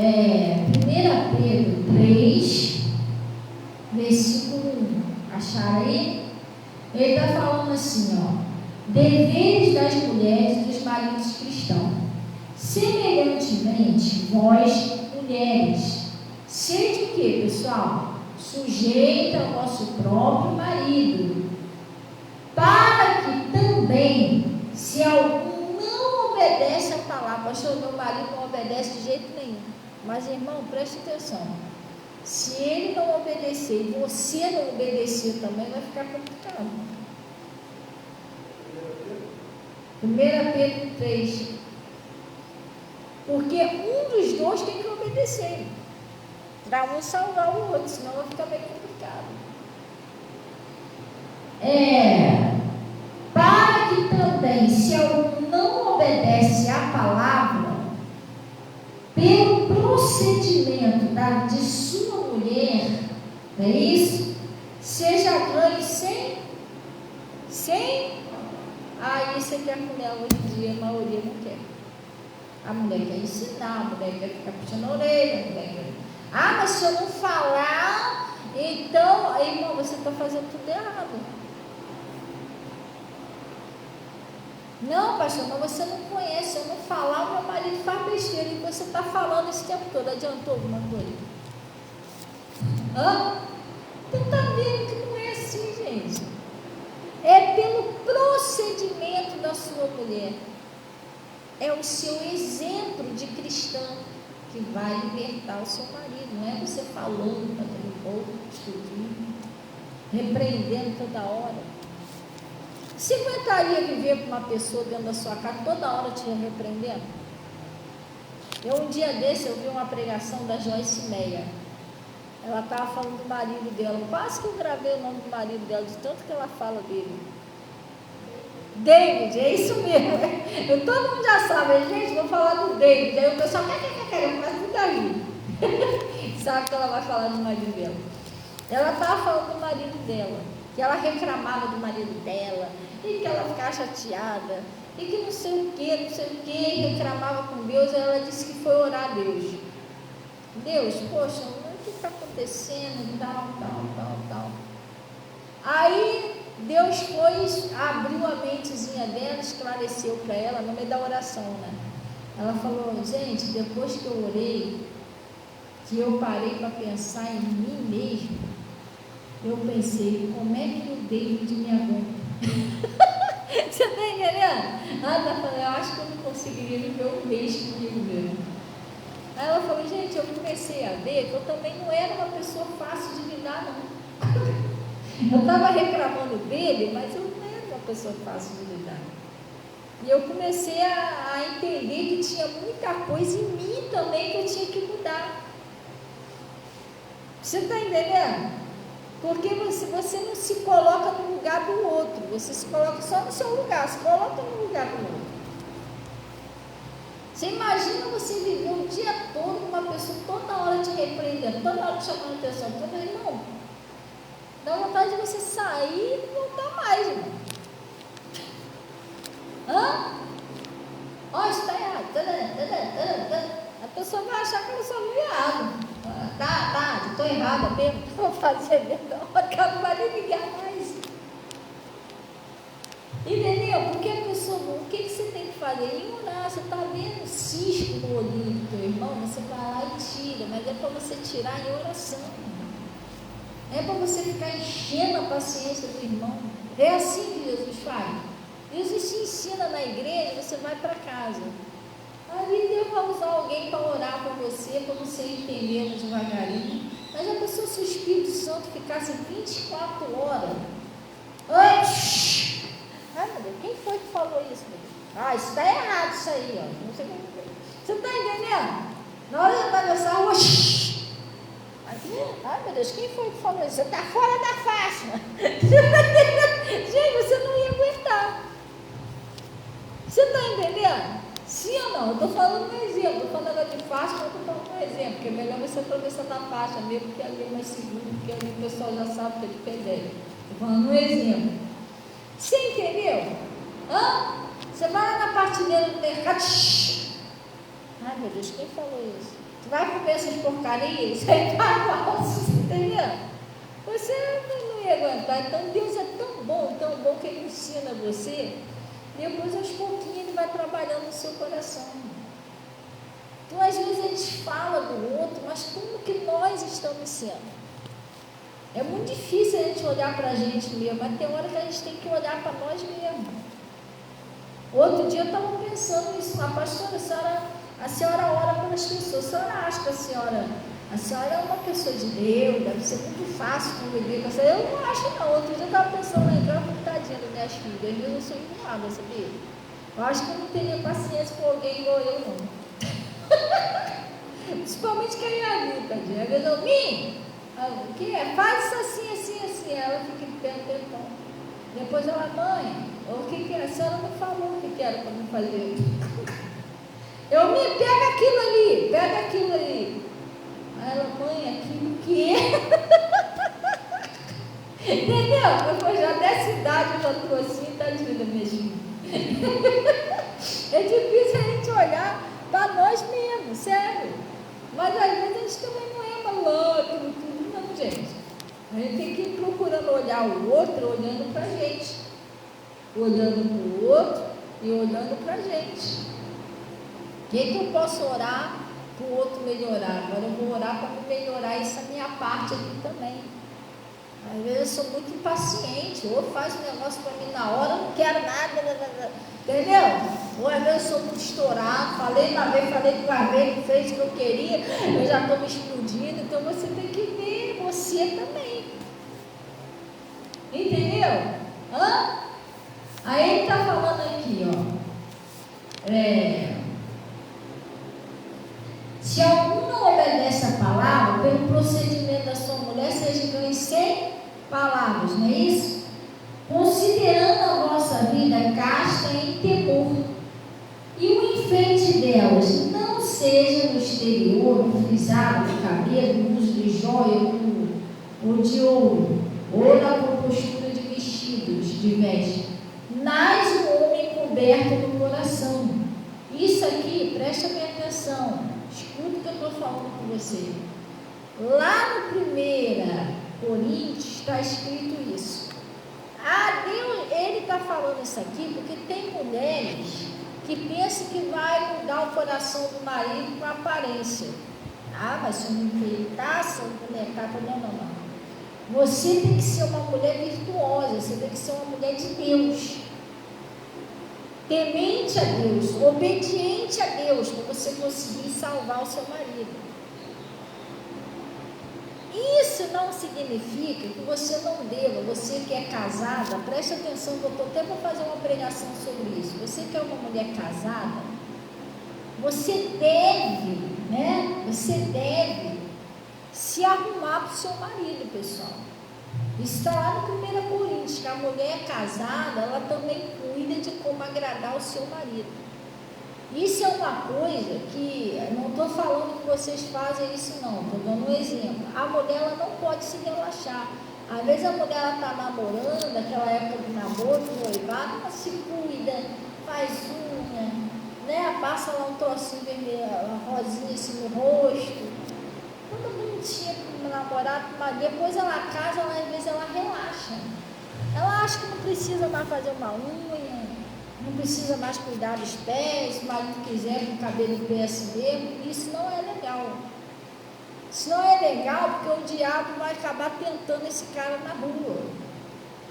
Pedro 3, versículo 1. Acharam aí? Ele está falando assim, ó. Deveres das mulheres e dos maridos cristãos. Semelhantemente, vós, mulheres, sede o quê, pessoal? sujeita ao vosso próprio marido, para que também, se algum não obedece à palavra, pastor, meu marido não obedece de jeito nenhum, mas irmão, preste atenção, se ele não obedecer e você não obedecer também, vai ficar complicado. 1 Pedro 3, porque um dos dois tem que obedecer, para um salvar o outro, senão vai ficar bem complicado. Para que também, se algum não obedece à palavra, pelo procedimento de sua mulher, não é isso? Seja ganho sem. Isso é que a mulher hoje em dia, a maioria não quer. A mulher quer ensinar, a mulher quer ficar puxando a orelha, a mulher quer. Mas se eu não falar, então, irmão, você está fazendo tudo errado. Não, pastor, mas você não conhece. Se eu não falar, o meu marido faz besteira. E você está falando esse tempo todo. Adiantou alguma coisa? Tu está vendo que não é assim, gente. É pelo procedimento da sua mulher. É o seu exemplo de cristão que vai libertar o seu marido. Não é você falando para aquele povo, discutindo, repreendendo toda hora. Você aguentaria viver com uma pessoa dentro da sua casa toda hora te repreendendo? Um dia desse, eu vi uma pregação da Joyce Meyer. Ela estava falando do marido dela. Quase que eu gravei o nome do marido dela, de tanto que ela fala dele. David, é isso mesmo. Todo mundo já sabe, gente, vou falar do David. Aí o pessoal mas tudo aí. Sabe que ela vai falar do marido dela. Ela estava falando do marido dela, que ela reclamava do marido dela, e que ela ficava chateada, e que não sei o que, reclamava com Deus. Aí ela disse que foi orar a Deus. Deus, poxa, o que está acontecendo? Tal. Aí Deus abriu a mentezinha dela, esclareceu para ela no meio da oração, né? Ela falou, gente, depois que eu orei, que eu parei para pensar em mim mesmo, eu pensei, como é que o David me aguenta? Você está entendendo? Ela falou, eu acho que eu não conseguiria viver um mês comigo mesmo. Aí ela falou, gente, eu comecei a ver que eu também não era uma pessoa fácil de lidar, não. Eu estava reclamando dele, mas eu não era uma pessoa fácil de lidar. E eu comecei a entender que tinha muita coisa em mim também que eu tinha que mudar. Você está entendendo? Porque você não se coloca no lugar do outro, você se coloca só no seu lugar, se coloca no lugar do outro. Você imagina você viver o dia todo com uma pessoa toda hora te repreendendo, toda hora te chamando atenção, irmão, dá vontade de você sair e não voltar mais, irmão. Isso está errado. A pessoa vai achar que ela só viu errado. Estou errada mesmo, vou fazer mesmo, não vai nem ligar mais. Entendeu? Porque a pessoa, o que você tem que fazer? Em orar, você está vendo cisco no olhinho do teu irmão, você vai lá e tira, mas é para você tirar em oração. É para você ficar enchendo a paciência do irmão. É assim que Jesus faz. Jesus te ensina na igreja, você vai para casa. Ali Deus vai usar alguém para orar por você, para você entender devagarinho. Mas a pessoa, se o Espírito Santo ficasse 24 horas. Meu Deus, quem foi que falou isso, meu Deus? Isso está errado, isso aí, ó. Não sei como. Você está entendendo? Na hora de atravessar a rua. Meu Deus, quem foi que falou isso? Você está fora da faixa. Gente, você não ia aguentar. Você está entendendo? Sim ou não? Eu estou falando um exemplo. Estou falando de faixa, mas estou falando um exemplo. Porque é melhor você atravessar na faixa mesmo, que ali é mais seguro, porque ali o pessoal já sabe que é de pedestre. Estou falando um exemplo. Você entendeu? Você vai lá na partilheira do mercado. Meu Deus, quem falou isso? Você vai comer essas porcarias? Você está mal, você entendeu? Você não ia aguentar. Então Deus é tão bom que Ele ensina você. Depois, aos pouquinhos, Ele vai trabalhando no seu coração. Então, às vezes, a gente fala do outro, mas como que nós estamos sendo? É muito difícil a gente olhar para a gente mesmo, mas tem hora que a gente tem que olhar para nós mesmos. Outro dia eu estava pensando nisso, mas pastora, a senhora ora pelas pessoas, a senhora acha que a senhora é uma pessoa de Deus, deve ser muito fácil conviver com a senhora. Eu não acho não. Outro dia eu estava pensando lá em casa, tadinha das minhas filhas, às vezes eu sou enjoada, sabia? Eu acho que eu não teria paciência com alguém igual eu, não. Principalmente que a minha vida, tadinha. Às vezes eu, o que é? Faz isso assim, assim, assim. Ela fica de pé um tempão. Depois ela, mãe, o que é? A senhora não falou o que era para não fazer. Eu, pega aquilo ali, pega aquilo ali. Aí ela, mãe, aquilo que é? Entendeu? Depois já dessa idade eu já estou assim, tadinha da minha filha. É difícil a gente olhar para nós mesmos, sério. Mas às vezes a gente também não é malandro, tudo, não, gente. A gente tem que ir procurando olhar o outro, olhando para a gente. Olhando para o outro e olhando para a gente. O que eu posso orar para o outro melhorar? Agora eu vou orar para melhorar essa minha parte aqui também. Às vezes eu sou muito impaciente, ou faz um negócio para mim na hora, não quero nada, entendeu? Ou às vezes eu sou muito estourado, falei uma vez, fez o que eu queria, eu já estou me explodindo, então você tem que ver você também. Entendeu? Aí ele está falando aqui, se algum não obedece a palavra, pelo procedimento da sua mulher, seja ganho 100 palavras, não é isso? Considerando a vossa vida casta em temor, e o enfeite delas não seja no exterior, no frisado do cabelo, no uso de joia ou de ouro, ou na compostura de vestidos, de veste, mas o homem coberto no coração. Isso aqui, presta bem atenção, escuta o que eu estou falando com você. Lá no 1 Coríntios está escrito isso. Deus, ele está falando isso aqui porque tem mulheres que pensam que vai mudar o coração do marido com a aparência. Mas se eu me enfeitar, se eu me bonecar, não. Você tem que ser uma mulher virtuosa, você tem que ser uma mulher de Deus. Temente a Deus, obediente a Deus, para você conseguir salvar o seu marido. Isso não significa que você não deva, você que é casada, preste atenção que eu estou até para fazer uma pregação sobre isso. Você que é uma mulher casada, você deve, Você deve se arrumar para o seu marido, pessoal. Isso está lá no 1 Coríntios, que a mulher casada, ela também cuida de como agradar o seu marido. Isso é uma coisa que, não estou falando que vocês fazem isso não, estou dando um exemplo. A mulher, ela não pode se relaxar. Às vezes a mulher está namorando, naquela época do namoro, do noivado, ela se cuida, faz unha, passa lá um trocinho vermelho, uma rosinha assim no rosto, toda bonitinha para o namorado, mas depois ela casa, às vezes ela relaxa. Ela acha que não precisa mais fazer uma unha, não precisa mais cuidar dos pés, se o marido quiser com o cabelo em pé assim mesmo. Isso não é legal. Isso não é legal porque o diabo vai acabar tentando esse cara na rua.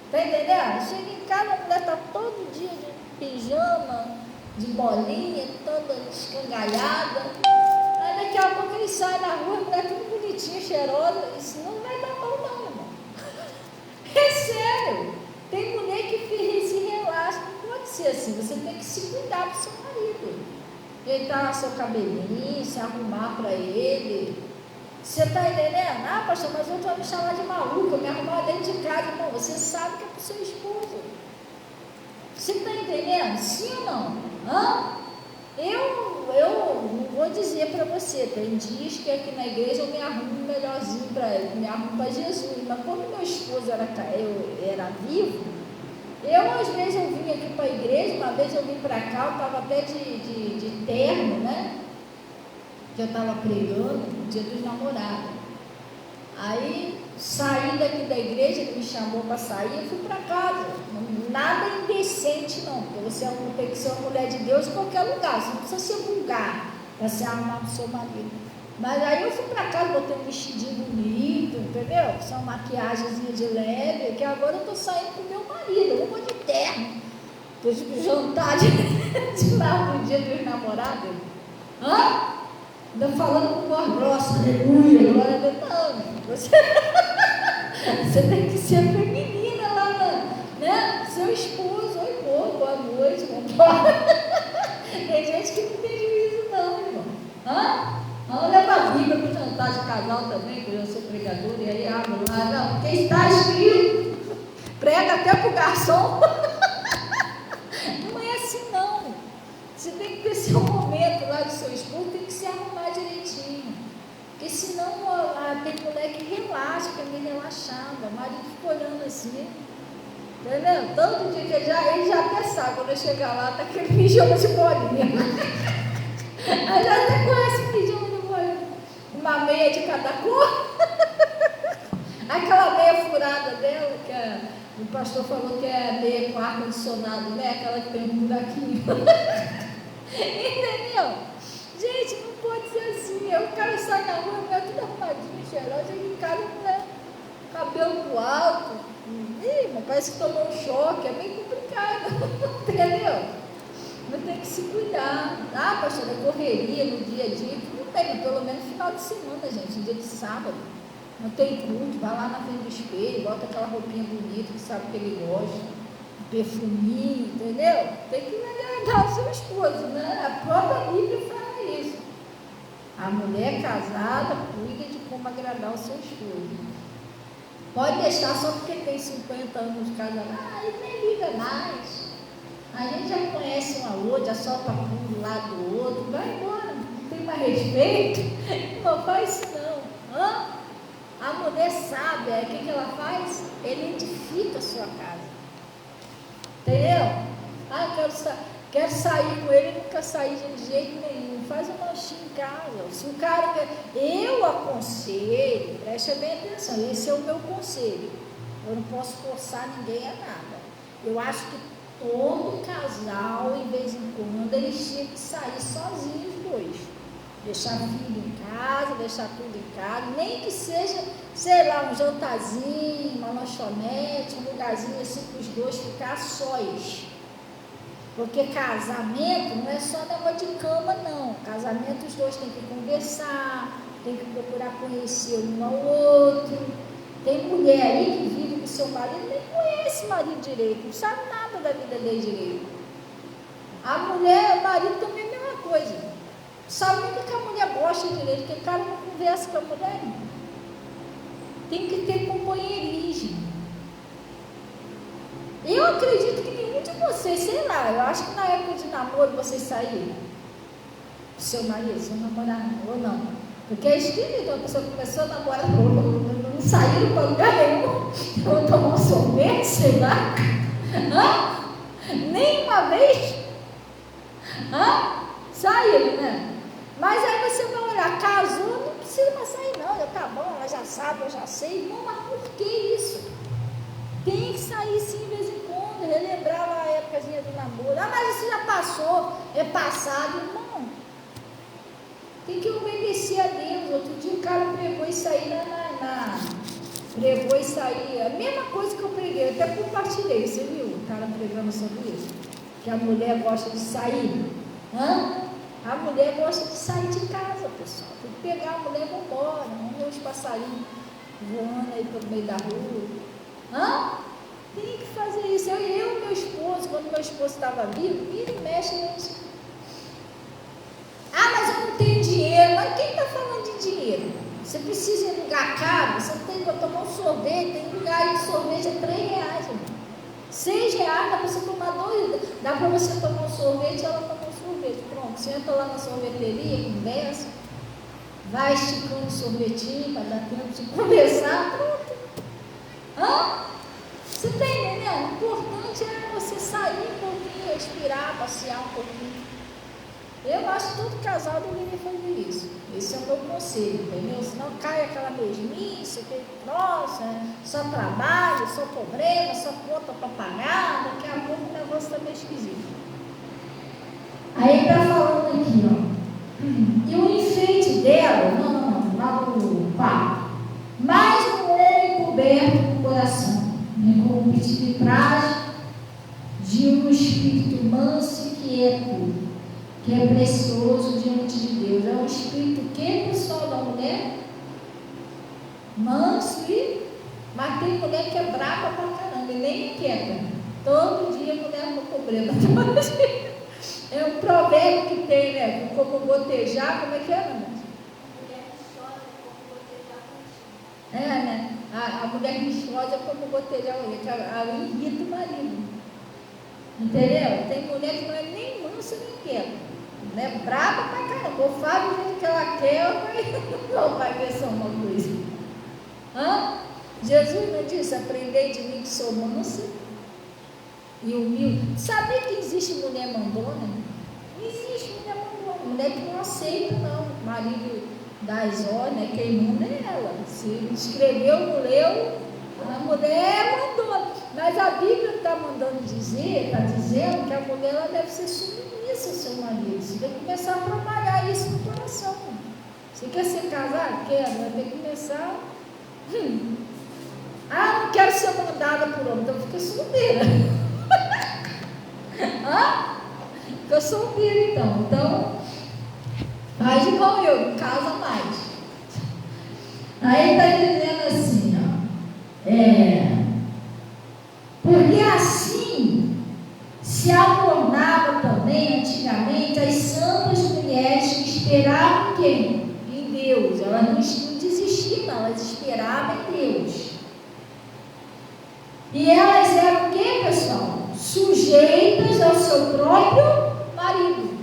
Está entendendo? Chega em casa, a mulher está todo dia de pijama, de bolinha, toda escangalhada. Aí daqui a pouco ele sai na rua, a mulher tudo bonitinha, cheirosa. Isso não vai dar bom não, irmão. É sério. Tem mulher que se relaxa. Não pode ser assim. Você tem que se cuidar do seu marido. Ajeitar seu cabelinho, se arrumar para ele. Você está entendendo? Pastor, mas eu estou me chamar de maluca, eu me arrumar dentro de casa. Não, você sabe que é para o seu esposo. Você está entendendo? Sim ou não? Eu não vou dizer para você, tem dias que aqui na igreja eu me arrumo melhorzinho para ele, me arrumo para Jesus, mas quando meu esposo era vivo, às vezes eu vim aqui para a igreja, uma vez eu vim para cá, eu estava até de terno, que eu estava pregando no dia dos namorados. Aí saí daqui da igreja, ele me chamou para sair, eu fui para casa. Nada indecente não, porque você tem que ser uma mulher de Deus em qualquer lugar, você não precisa ser vulgar para se arrumar para o seu marido. Mas aí eu fui pra casa, botei um vestidinho bonito, entendeu? Só uma maquiagemzinha de leve, que agora eu tô saindo com meu marido, eu vou de terno. Tô de jantar de lá no dia dos namorados. Hã? Ainda falando com voz grossa, aleluia, glória a Deus. Não, você tem que ser feminina lá, né? Seu esposo, oi, boa noite, vamos embora. Tem gente que não tem juízo não, irmão. Hã? Vamos levar a Bíblia para o jantar de casal também, que eu sou pregadora, e aí abre lá, não, porque está escrito, prega até para o garçom. Não é assim não. Você tem que ter seu momento lá do seu esposo, tem que se arrumar direitinho. Porque senão tem mulher que relaxa, que é meio relaxada, o marido fica olhando assim, entendeu? Todo dia que ele já até sabe, quando eu chegar lá, tá aquele pijama de bolinha. Aí já até conhece o pijama de bolinha. Uma meia de cada cor. Aquela meia furada dela, que o pastor falou que é meia com ar-condicionado, né? Aquela que tem um buraquinho. Entendeu? Gente, não pode ser assim. Aí o cara sai na rua, a mulher tudo arrumadinha, cheirosa, e o cara, né? Cabelo pro alto. Mas parece que tomou um choque, é bem complicado. Entendeu? Mas tem que se cuidar. Ah, pastor, é correria no dia a dia. Tudo bem, mas pelo menos final de semana, gente, dia de sábado. Não tem culto, vai lá na frente do espelho, bota aquela roupinha bonita que sabe que ele gosta, um perfuminho, entendeu? Tem que agradar o seu esposo, né? A própria Bíblia fala isso. A mulher casada cuida de como agradar o seu esposo. Pode deixar só porque tem 50 anos de casamento. Ah, ele nem liga mais. A gente já conhece um ao outro, já solta um do lado do outro, vai embora, não tem mais respeito. Não faz isso não. Hã? A mulher sabe, aí o que ela faz? Ele edifica a sua casa. Entendeu? Ah, quero sair com ele, nunca sair de jeito nenhum. Faz um lanchinho em casa. Se o cara quer, eu aconselho, preste bem atenção, esse é o meu conselho. Eu não posso forçar ninguém a nada. Eu acho que todo casal, em vez em quando, eles tinham que sair sozinhos os dois. Deixar filho em casa, deixar tudo em casa, nem que seja, sei lá, um jantarzinho, uma lanchonete, um lugarzinho assim para os dois ficar sós. Porque casamento não é só negócio de cama, não. Casamento os dois têm que conversar, tem que procurar conhecer um ao outro. Tem mulher aí que vive com seu marido, nem conhece o marido direito, não sabe nada da vida dele direito. A mulher, o marido também é a mesma coisa. Sabe o que a mulher gosta direito? Porque o cara não conversa com a mulher. Tem que ter companheirismo. Eu acredito que nenhum de vocês, sei lá, eu acho que na época de namoro vocês saíram. Seu marido, seu namorado, ou não. Porque é esquisito, a pessoa começou a namorar, não saíram para lugar nenhum. Vou tomar um sorvete, sei lá. Nem uma vez. Saíram, né? Mas aí você vai olhar, casou, não precisa mais sair não, tá bom, ela já sabe, eu já sei. Não, mas por que isso? Tem que sair sim de vez em quando, relembrar a épocazinha do namoro. Ah, mas isso já passou, é passado. Irmão, tem que obedecer a Deus. Outro dia o cara pregou isso aí pregou isso aí, a mesma coisa que eu preguei, eu até compartilhei, você viu? O cara pregando sobre isso, que a mulher gosta de sair. A mulher gosta de sair de casa, pessoal. Tem que pegar a mulher e vamos embora. Vamos ver os passarinhos voando aí pelo meio da rua. Tem que fazer isso. Eu e meu esposo, quando meu esposo estava vivo, vira e mexe nisso. Ah, mas eu não tenho dinheiro. Mas quem está falando de dinheiro? Você precisa ir em lugar caro? Você tem que tomar um sorvete. Tem lugar aí de sorvete é R$3, irmão. R$6 dá para você tomar 2. Dá para você tomar um sorvete e ela toma um sorvete. Pronto, você entra lá na sorveteria, conversa, vai esticando o sorvetinho para dar tempo de conversar, pronto. Você está entendendo? O importante é você sair um pouquinho, respirar, passear um pouquinho. Eu acho que todo casal deveria fazer isso. Esse é o meu conselho, entendeu? Senão cai aquela mesmice, aquele troço, só trabalho, só problema, só conta para pagar, daqui a pouco o negócio está meio esquisito. Aí está falando aqui, ó. E o enfeite dela, não se traz de um espírito manso e quieto, que é precioso diante de Deus. É um espírito que, pessoal, da mulher? Manso mas tem mulher que é brava pra caramba, e nem quieta. Todo dia a mulher com problema. É um provérbio que tem, né? Como gotejar, como é que é, né? Né? A mulher rixosa é como gotejar, que ela irrita o marido. Entendeu? Tem mulher que não é nem mansa nem quieta, né? Brava pra caramba. Ou faz o jeito que ela quer, ou vai ver só uma coisa. Jesus não disse: aprendei de mim que sou mansa e humilde. Sabia que existe mulher mandona? Existe mulher mandona, mulher que não aceita, não. O marido das ordens, né? Quem manda é ela. Se escreveu, não leu, a mulher é mandona. Mas a Bíblia está mandando dizer, está dizendo que a mulher ela deve ser submissa ao seu marido. Você tem que começar a trabalhar isso no coração. Você quer ser casado? Quer, vai ter que começar. Não quero ser mandada por homem, então fica solteira. Fica solteira então faz igual eu, não casa mais. Aí está dizendo assim, porque assim se adornava também antigamente as santas mulheres que esperavam quem? Em Deus. Elas não desistiam, não, elas esperavam em Deus. E elas eram o que, pessoal? Sujeitas ao seu próprio marido.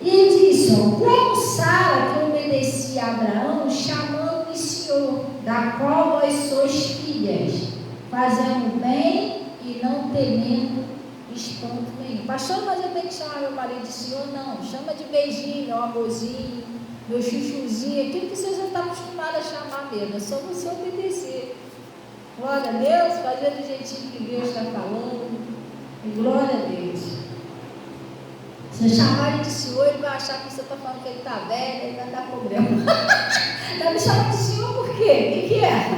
E disse, como Sara, que obedecia a Abraão, chamando-lhe Senhor, da qual vós sois filhas, fazendo bem e não temendo espanto nenhum. Pastor, mas eu tenho que chamar meu marido de Senhor? Não, chama de beijinho, meu amorzinho, meu chuchuzinho, aquilo que você já está acostumado a chamar mesmo, é só você obedecer. Glória a Deus, fazer do jeitinho que Deus está falando. E glória a Deus. Se chamar ele de Senhor, ele vai achar que você está falando que ele está velho, ele vai dar problema. Está me chamando de Senhor por quê? O que é?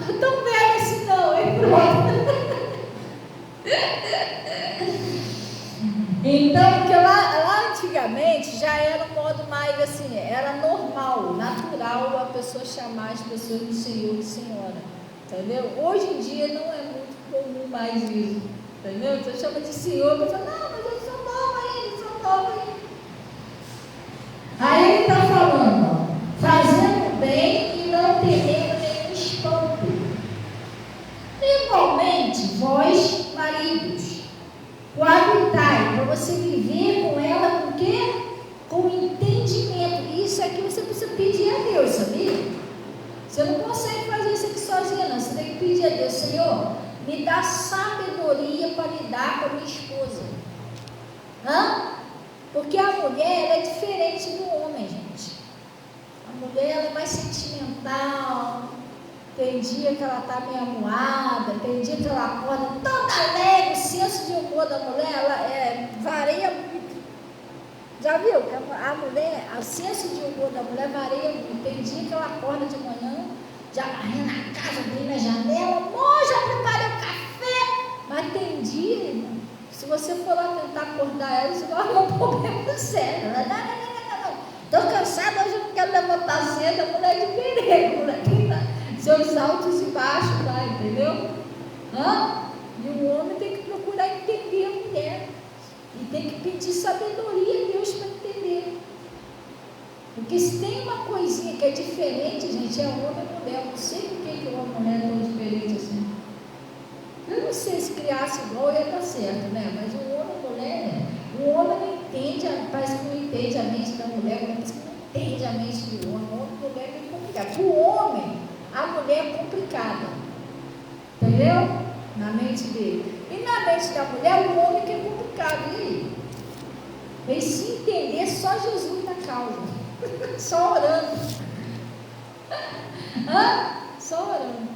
Estou tão velho assim não, hein? Pronto. Então, porque lá antigamente já era um modo mais assim, era normal, natural a pessoa chamar as pessoas de Senhor e Senhora, entendeu? Hoje em dia não é muito comum mais isso, entendeu? Você chama de Senhor, você fala, não, mas eu sou nova aí. Aí ele está falando, fazendo bem e não temendo nenhum espanto. Igualmente, vós, maridos, coabitai, para você viver com ela com o quê? Com entendimento. Isso aqui você precisa pedir a Deus, sabia? Você não consegue fazer isso aqui sozinha, não. Você tem que pedir a Deus, Senhor, me dá sabedoria para lidar com a minha esposa. Porque a mulher ela é diferente do homem, gente. A mulher ela é mais sentimental. Tem dia que ela está meio amuada, tem dia que ela acorda toda alegre. O senso de humor da mulher, ela varia muito. Já viu? A mulher, o senso de humor da mulher varia muito. Tem dia que ela acorda de manhã, já varrendo a casa, abrindo a janela, já preparei o café. Mas tem dia, se você for lá tentar acordar ela, você vai arrumar um problema sério. Ela, não. Estou cansada, hoje eu não quero levantar cedo. A mulher é de perigo, a mulher tem seus altos e baixos lá, entendeu? E o homem tem que procurar entender a mulher. E tem que pedir sabedoria a Deus para entender. Porque se tem uma coisinha que é diferente, gente, é homem e mulher. Eu não sei por que o homem e a mulher é tão diferente assim. Eu não sei se criasse igual ia dar certo, né? Mas o homem e a mulher, o homem não entende, parece que não entende a mente da mulher, parece que não entende a mente do homem. O homem e a mulher é muito complicado. Para o homem, a mulher é complicada. Entendeu? Na mente dele. E na mente da mulher, o homem que é complicado. E aí? Ele se entender só Jesus na causa. Só orando. Só orando.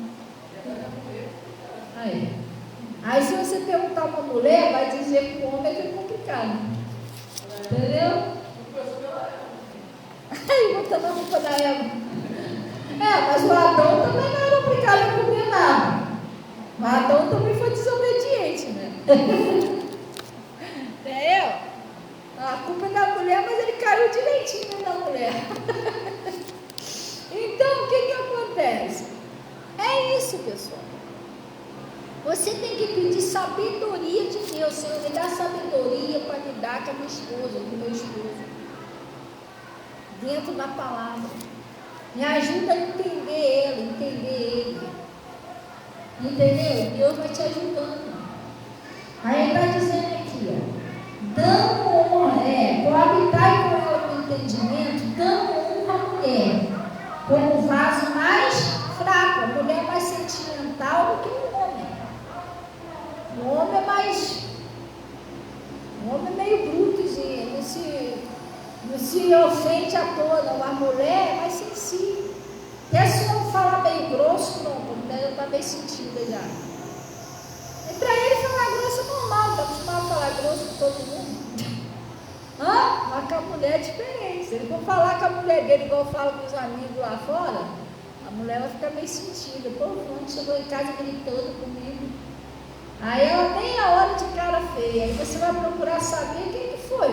Aí se você perguntar a uma mulher, vai dizer que o homem é que é complicado. Entendeu? Aí botando a roupa da Eva. Mas o Adão também não era obrigado a comer nada. O Adão também foi desobediente, né? Entendeu? A culpa é da mulher, mas ele caiu direitinho na mulher. Então, o que acontece? É isso, pessoal. Você tem que pedir sabedoria de Deus. Senhor, me dá sabedoria para lidar com a minha esposa, com o meu esposo. Dentro da palavra. Me ajuda a entender ele. Entendeu? Deus vai te ajudando. Aí ele está dizendo aqui, dando honra, coabitai com ela com entendimento, dando honra à mulher, como o vaso mais fraco. A mulher é mais sentimental do que o homem. O homem é mais. O homem é meio brutozinho, não se ofende à toa, não. A mulher é mais sensível. Até se não falar meio grosso, não, a mulher já está meio sentida já. E para ele falar grosso é normal, está acostumado a falar grosso com todo mundo. Mas com a mulher é diferente. Se ele for falar com a mulher dele, igual fala com os amigos lá fora, a mulher vai ficar meio sentida. Pô, fulano chegou em casa gritando comigo. Aí ela nem a hora de cara feia. Aí você vai procurar saber o que foi.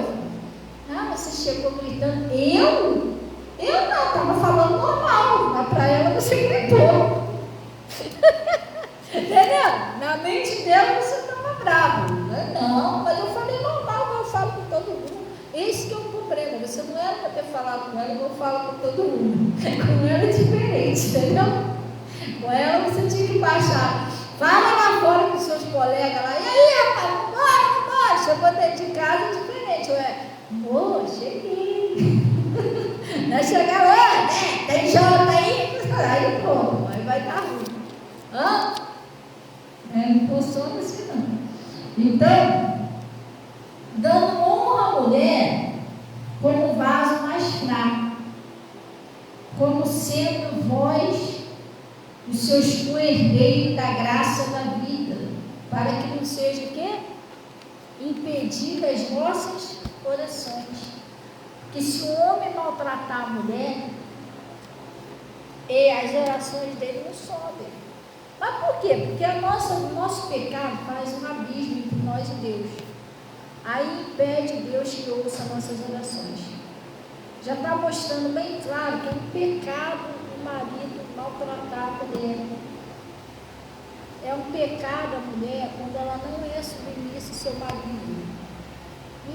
Você chegou gritando. Eu não, estava falando normal. Mas para ela você gritou. Entendeu? Na mente dela você estava bravo. Não, mas eu falei normal, mas eu falo com todo mundo. Esse que é o problema. Você não era para ter falado com ela, eu falo com todo mundo. Com ela é diferente, entendeu? Com ela você tinha que baixar. Fala lá fora com seus colegas lá. E aí, rapaz, vambora. Chegou dentro de casa é diferente. Amor, cheguei. Vai chegar lá, tem jota aí? Aí pronto, aí vai estar ruim. Não funciona assim não. Então, dando honra à mulher como vaso mais fraco, como sendo vós os seus co-herdeiros da graça da vida, para que não seja o quê? Impedir as vossas orações. Que se o homem maltratar a mulher, as orações dele não sobem. Mas por quê? Porque o nosso pecado faz um abismo entre nós e Deus. Aí impede Deus que ouça nossas orações. Já está mostrando bem claro que é um pecado o marido maltratar a mulher. É um pecado a mulher quando ela não é submissa ao seu marido.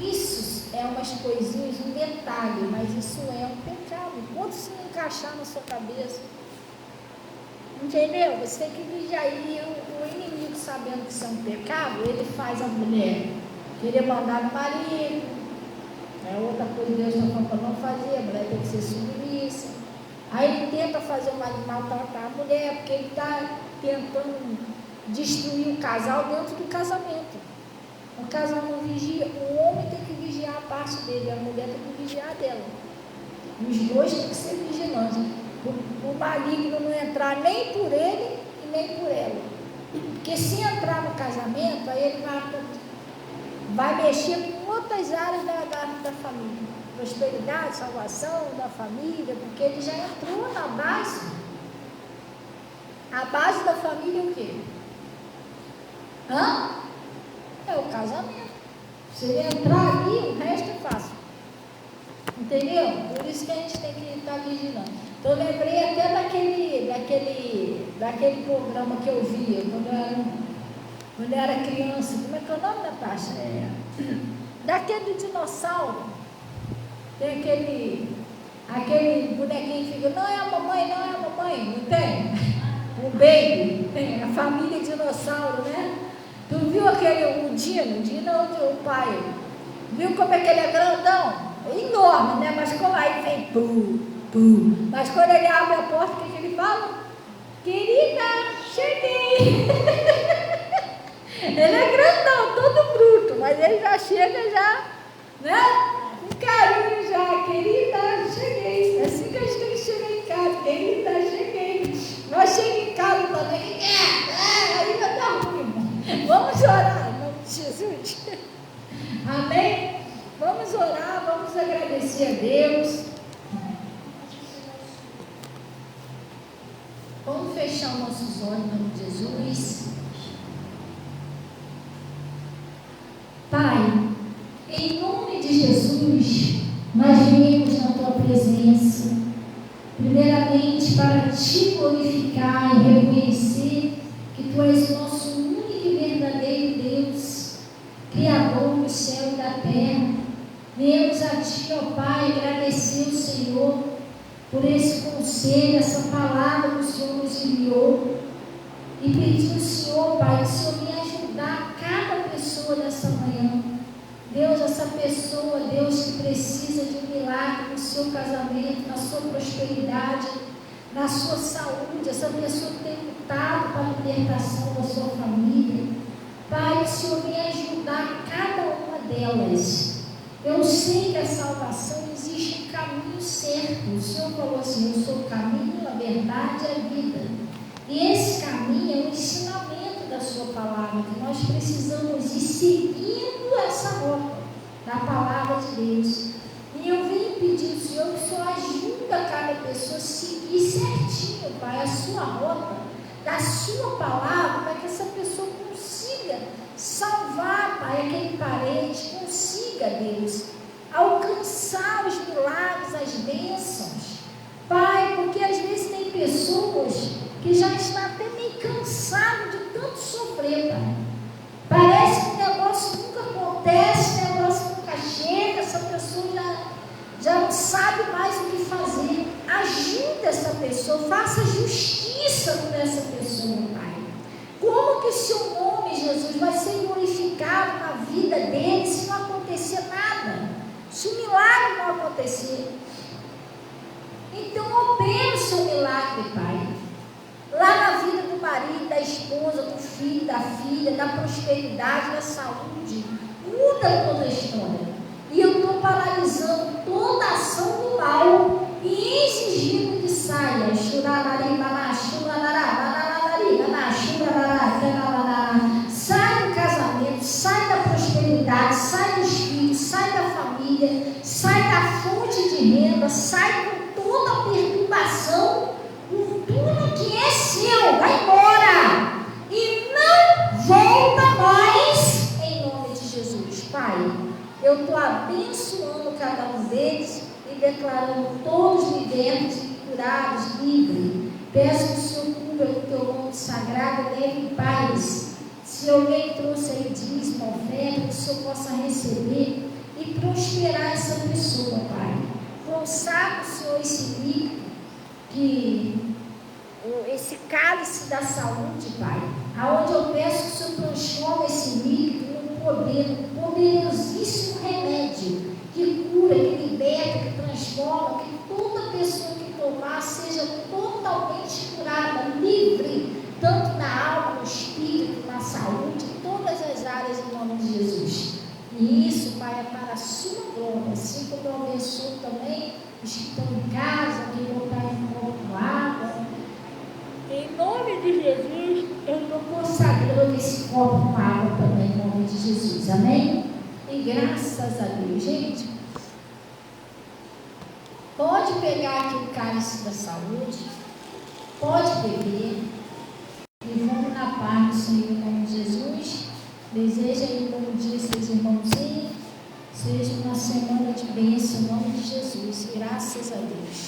Isso é umas coisinhas, um detalhe, mas isso é um pecado. Enquanto se não encaixar na sua cabeça, entendeu? Você tem que vigiar. E o inimigo, sabendo que isso é um pecado, ele faz a mulher querer mandar no marido. Outra coisa que Deus está falando para não fazer, a mulher tem que ser submissa. Aí ele tenta fazer o marido maltratar a mulher, porque ele está tentando destruir o casal dentro do casamento. O casal não vigia, o homem tem que vigiar a parte dele, a mulher tem que vigiar a dela. Os dois têm que ser vigilantes. O maligno não entrar nem por ele e nem por ela. Porque se entrar no casamento, aí ele vai mexer com outras áreas da família. Prosperidade, salvação da família, porque ele já entrou na base. A base da família é o quê? É o casamento. Se ele entrar ali, o resto é fácil. Entendeu? Por isso que a gente tem que estar vigilando. Então eu lembrei até daquele programa que eu via quando eu era criança. Como é que é o nome, Natasha? Daquele dinossauro. Tem aquele bonequinho que fica, não é a mamãe, não tem? O baby, tem a família dinossauro, né? Tu viu o Dino é o pai? Viu como é que ele é grandão? É enorme, né? Mas como aí vem, Mas quando ele abre a porta, o que ele fala? Querida, cheguei. Ele é grandão, todo bruto, mas ele já chega né? Com carinho já, querida, cheguei. É assim que a gente tem que chegar em casa, querida, cheguei. Nós chegamos em casa também, aí vai dar ruim. Vamos orar, em nome de Jesus. Amém? Vamos orar, vamos agradecer a Deus. fechar os nossos olhos em nome de Jesus. Pai, em nome de Jesus, nós viemos na tua presença, primeiramente para te glorificar e reconhecer que tu és o nosso único e verdadeiro Deus, Criador do céu e da terra. Viemos a ti, ó Pai, agradecer o Senhor por esse conselho, essa palavra que o Senhor nos enviou, e pedir ao Senhor, Pai, que o Senhor me ajudar cada pessoa dessa manhã. Deus, essa pessoa, Deus, que precisa de um milagre no seu casamento, na sua prosperidade, na sua saúde, essa pessoa que tem lutado para a libertação da sua família. Pai, o Senhor me ajudar cada uma delas. Eu sei que a salvação existe um caminho certo. O Senhor falou assim: eu sou o caminho, a verdade e a vida. E esse caminho é o ensinamento da sua palavra, que nós precisamos ir seguindo essa rota da palavra de Deus. E eu venho pedir ao Senhor que o Senhor ajuda cada pessoa a seguir certinho, Pai, a sua rota da sua palavra, para que essa pessoa consiga salvar, Pai, aquele parente, consiga, Deus, alcançar os milagres, as bênçãos. Pai, porque às vezes tem pessoas que já estão até meio cansadas de tanto sofrer, Pai. Parece que o negócio nunca acontece, o negócio nunca chega, essa pessoa já não sabe mais o que fazer. Ajuda essa pessoa, faça justiça com essa pessoa, Pai. Como que o seu nome, Jesus, vai ser glorificado na vida dele se não acontecer nada? Se o milagre não acontecer? Então opera o seu milagre, Pai, lá na vida do marido, da esposa, do filho, da filha, da prosperidade, da saúde. Muda toda a história. E eu estou paralisando toda a ação do mal e exigindo que saia. Sai do casamento, sai da prosperidade, sai dos filhos, sai da família, sai da fonte de renda, sai com toda a perturbação, com tudo que é seu, vai embora e não volta mais, em nome de Jesus. Pai, eu estou abençoando cada um deles e declarando todos libertos e curados, livres. Peço que o Senhor cubra com o teu nome sagrado, leve em paz. Se alguém trouxe aí dízimo, oferta, que o Senhor possa receber e prosperar essa pessoa, Pai. Consagra, Senhor, esse líquido, esse cálice da saúde, Pai, aonde eu peço que o Senhor transforme esse líquido num poderosíssimo remédio, que cura, que liberta, que transforma, que toda pessoa que tomar seja totalmente curada, livre, tanto na alma, no espírito, na saúde, em todas as áreas, em nome de Jesus. E isso, Pai, é para a sua glória, assim como eu abençoo também os que estão em casa, que botar em copo água. Em nome de Jesus, eu estou consagrando esse copo com água também, em nome de Jesus. Amém? E graças a Deus, gente, pode pegar aqui o cálice da saúde, pode beber, e vamos na paz do Senhor, em nome de Jesus. Desejo aí um bom dia, seus irmãozinhos. Seja uma semana de bênção, em nome de Jesus. Graças a Deus.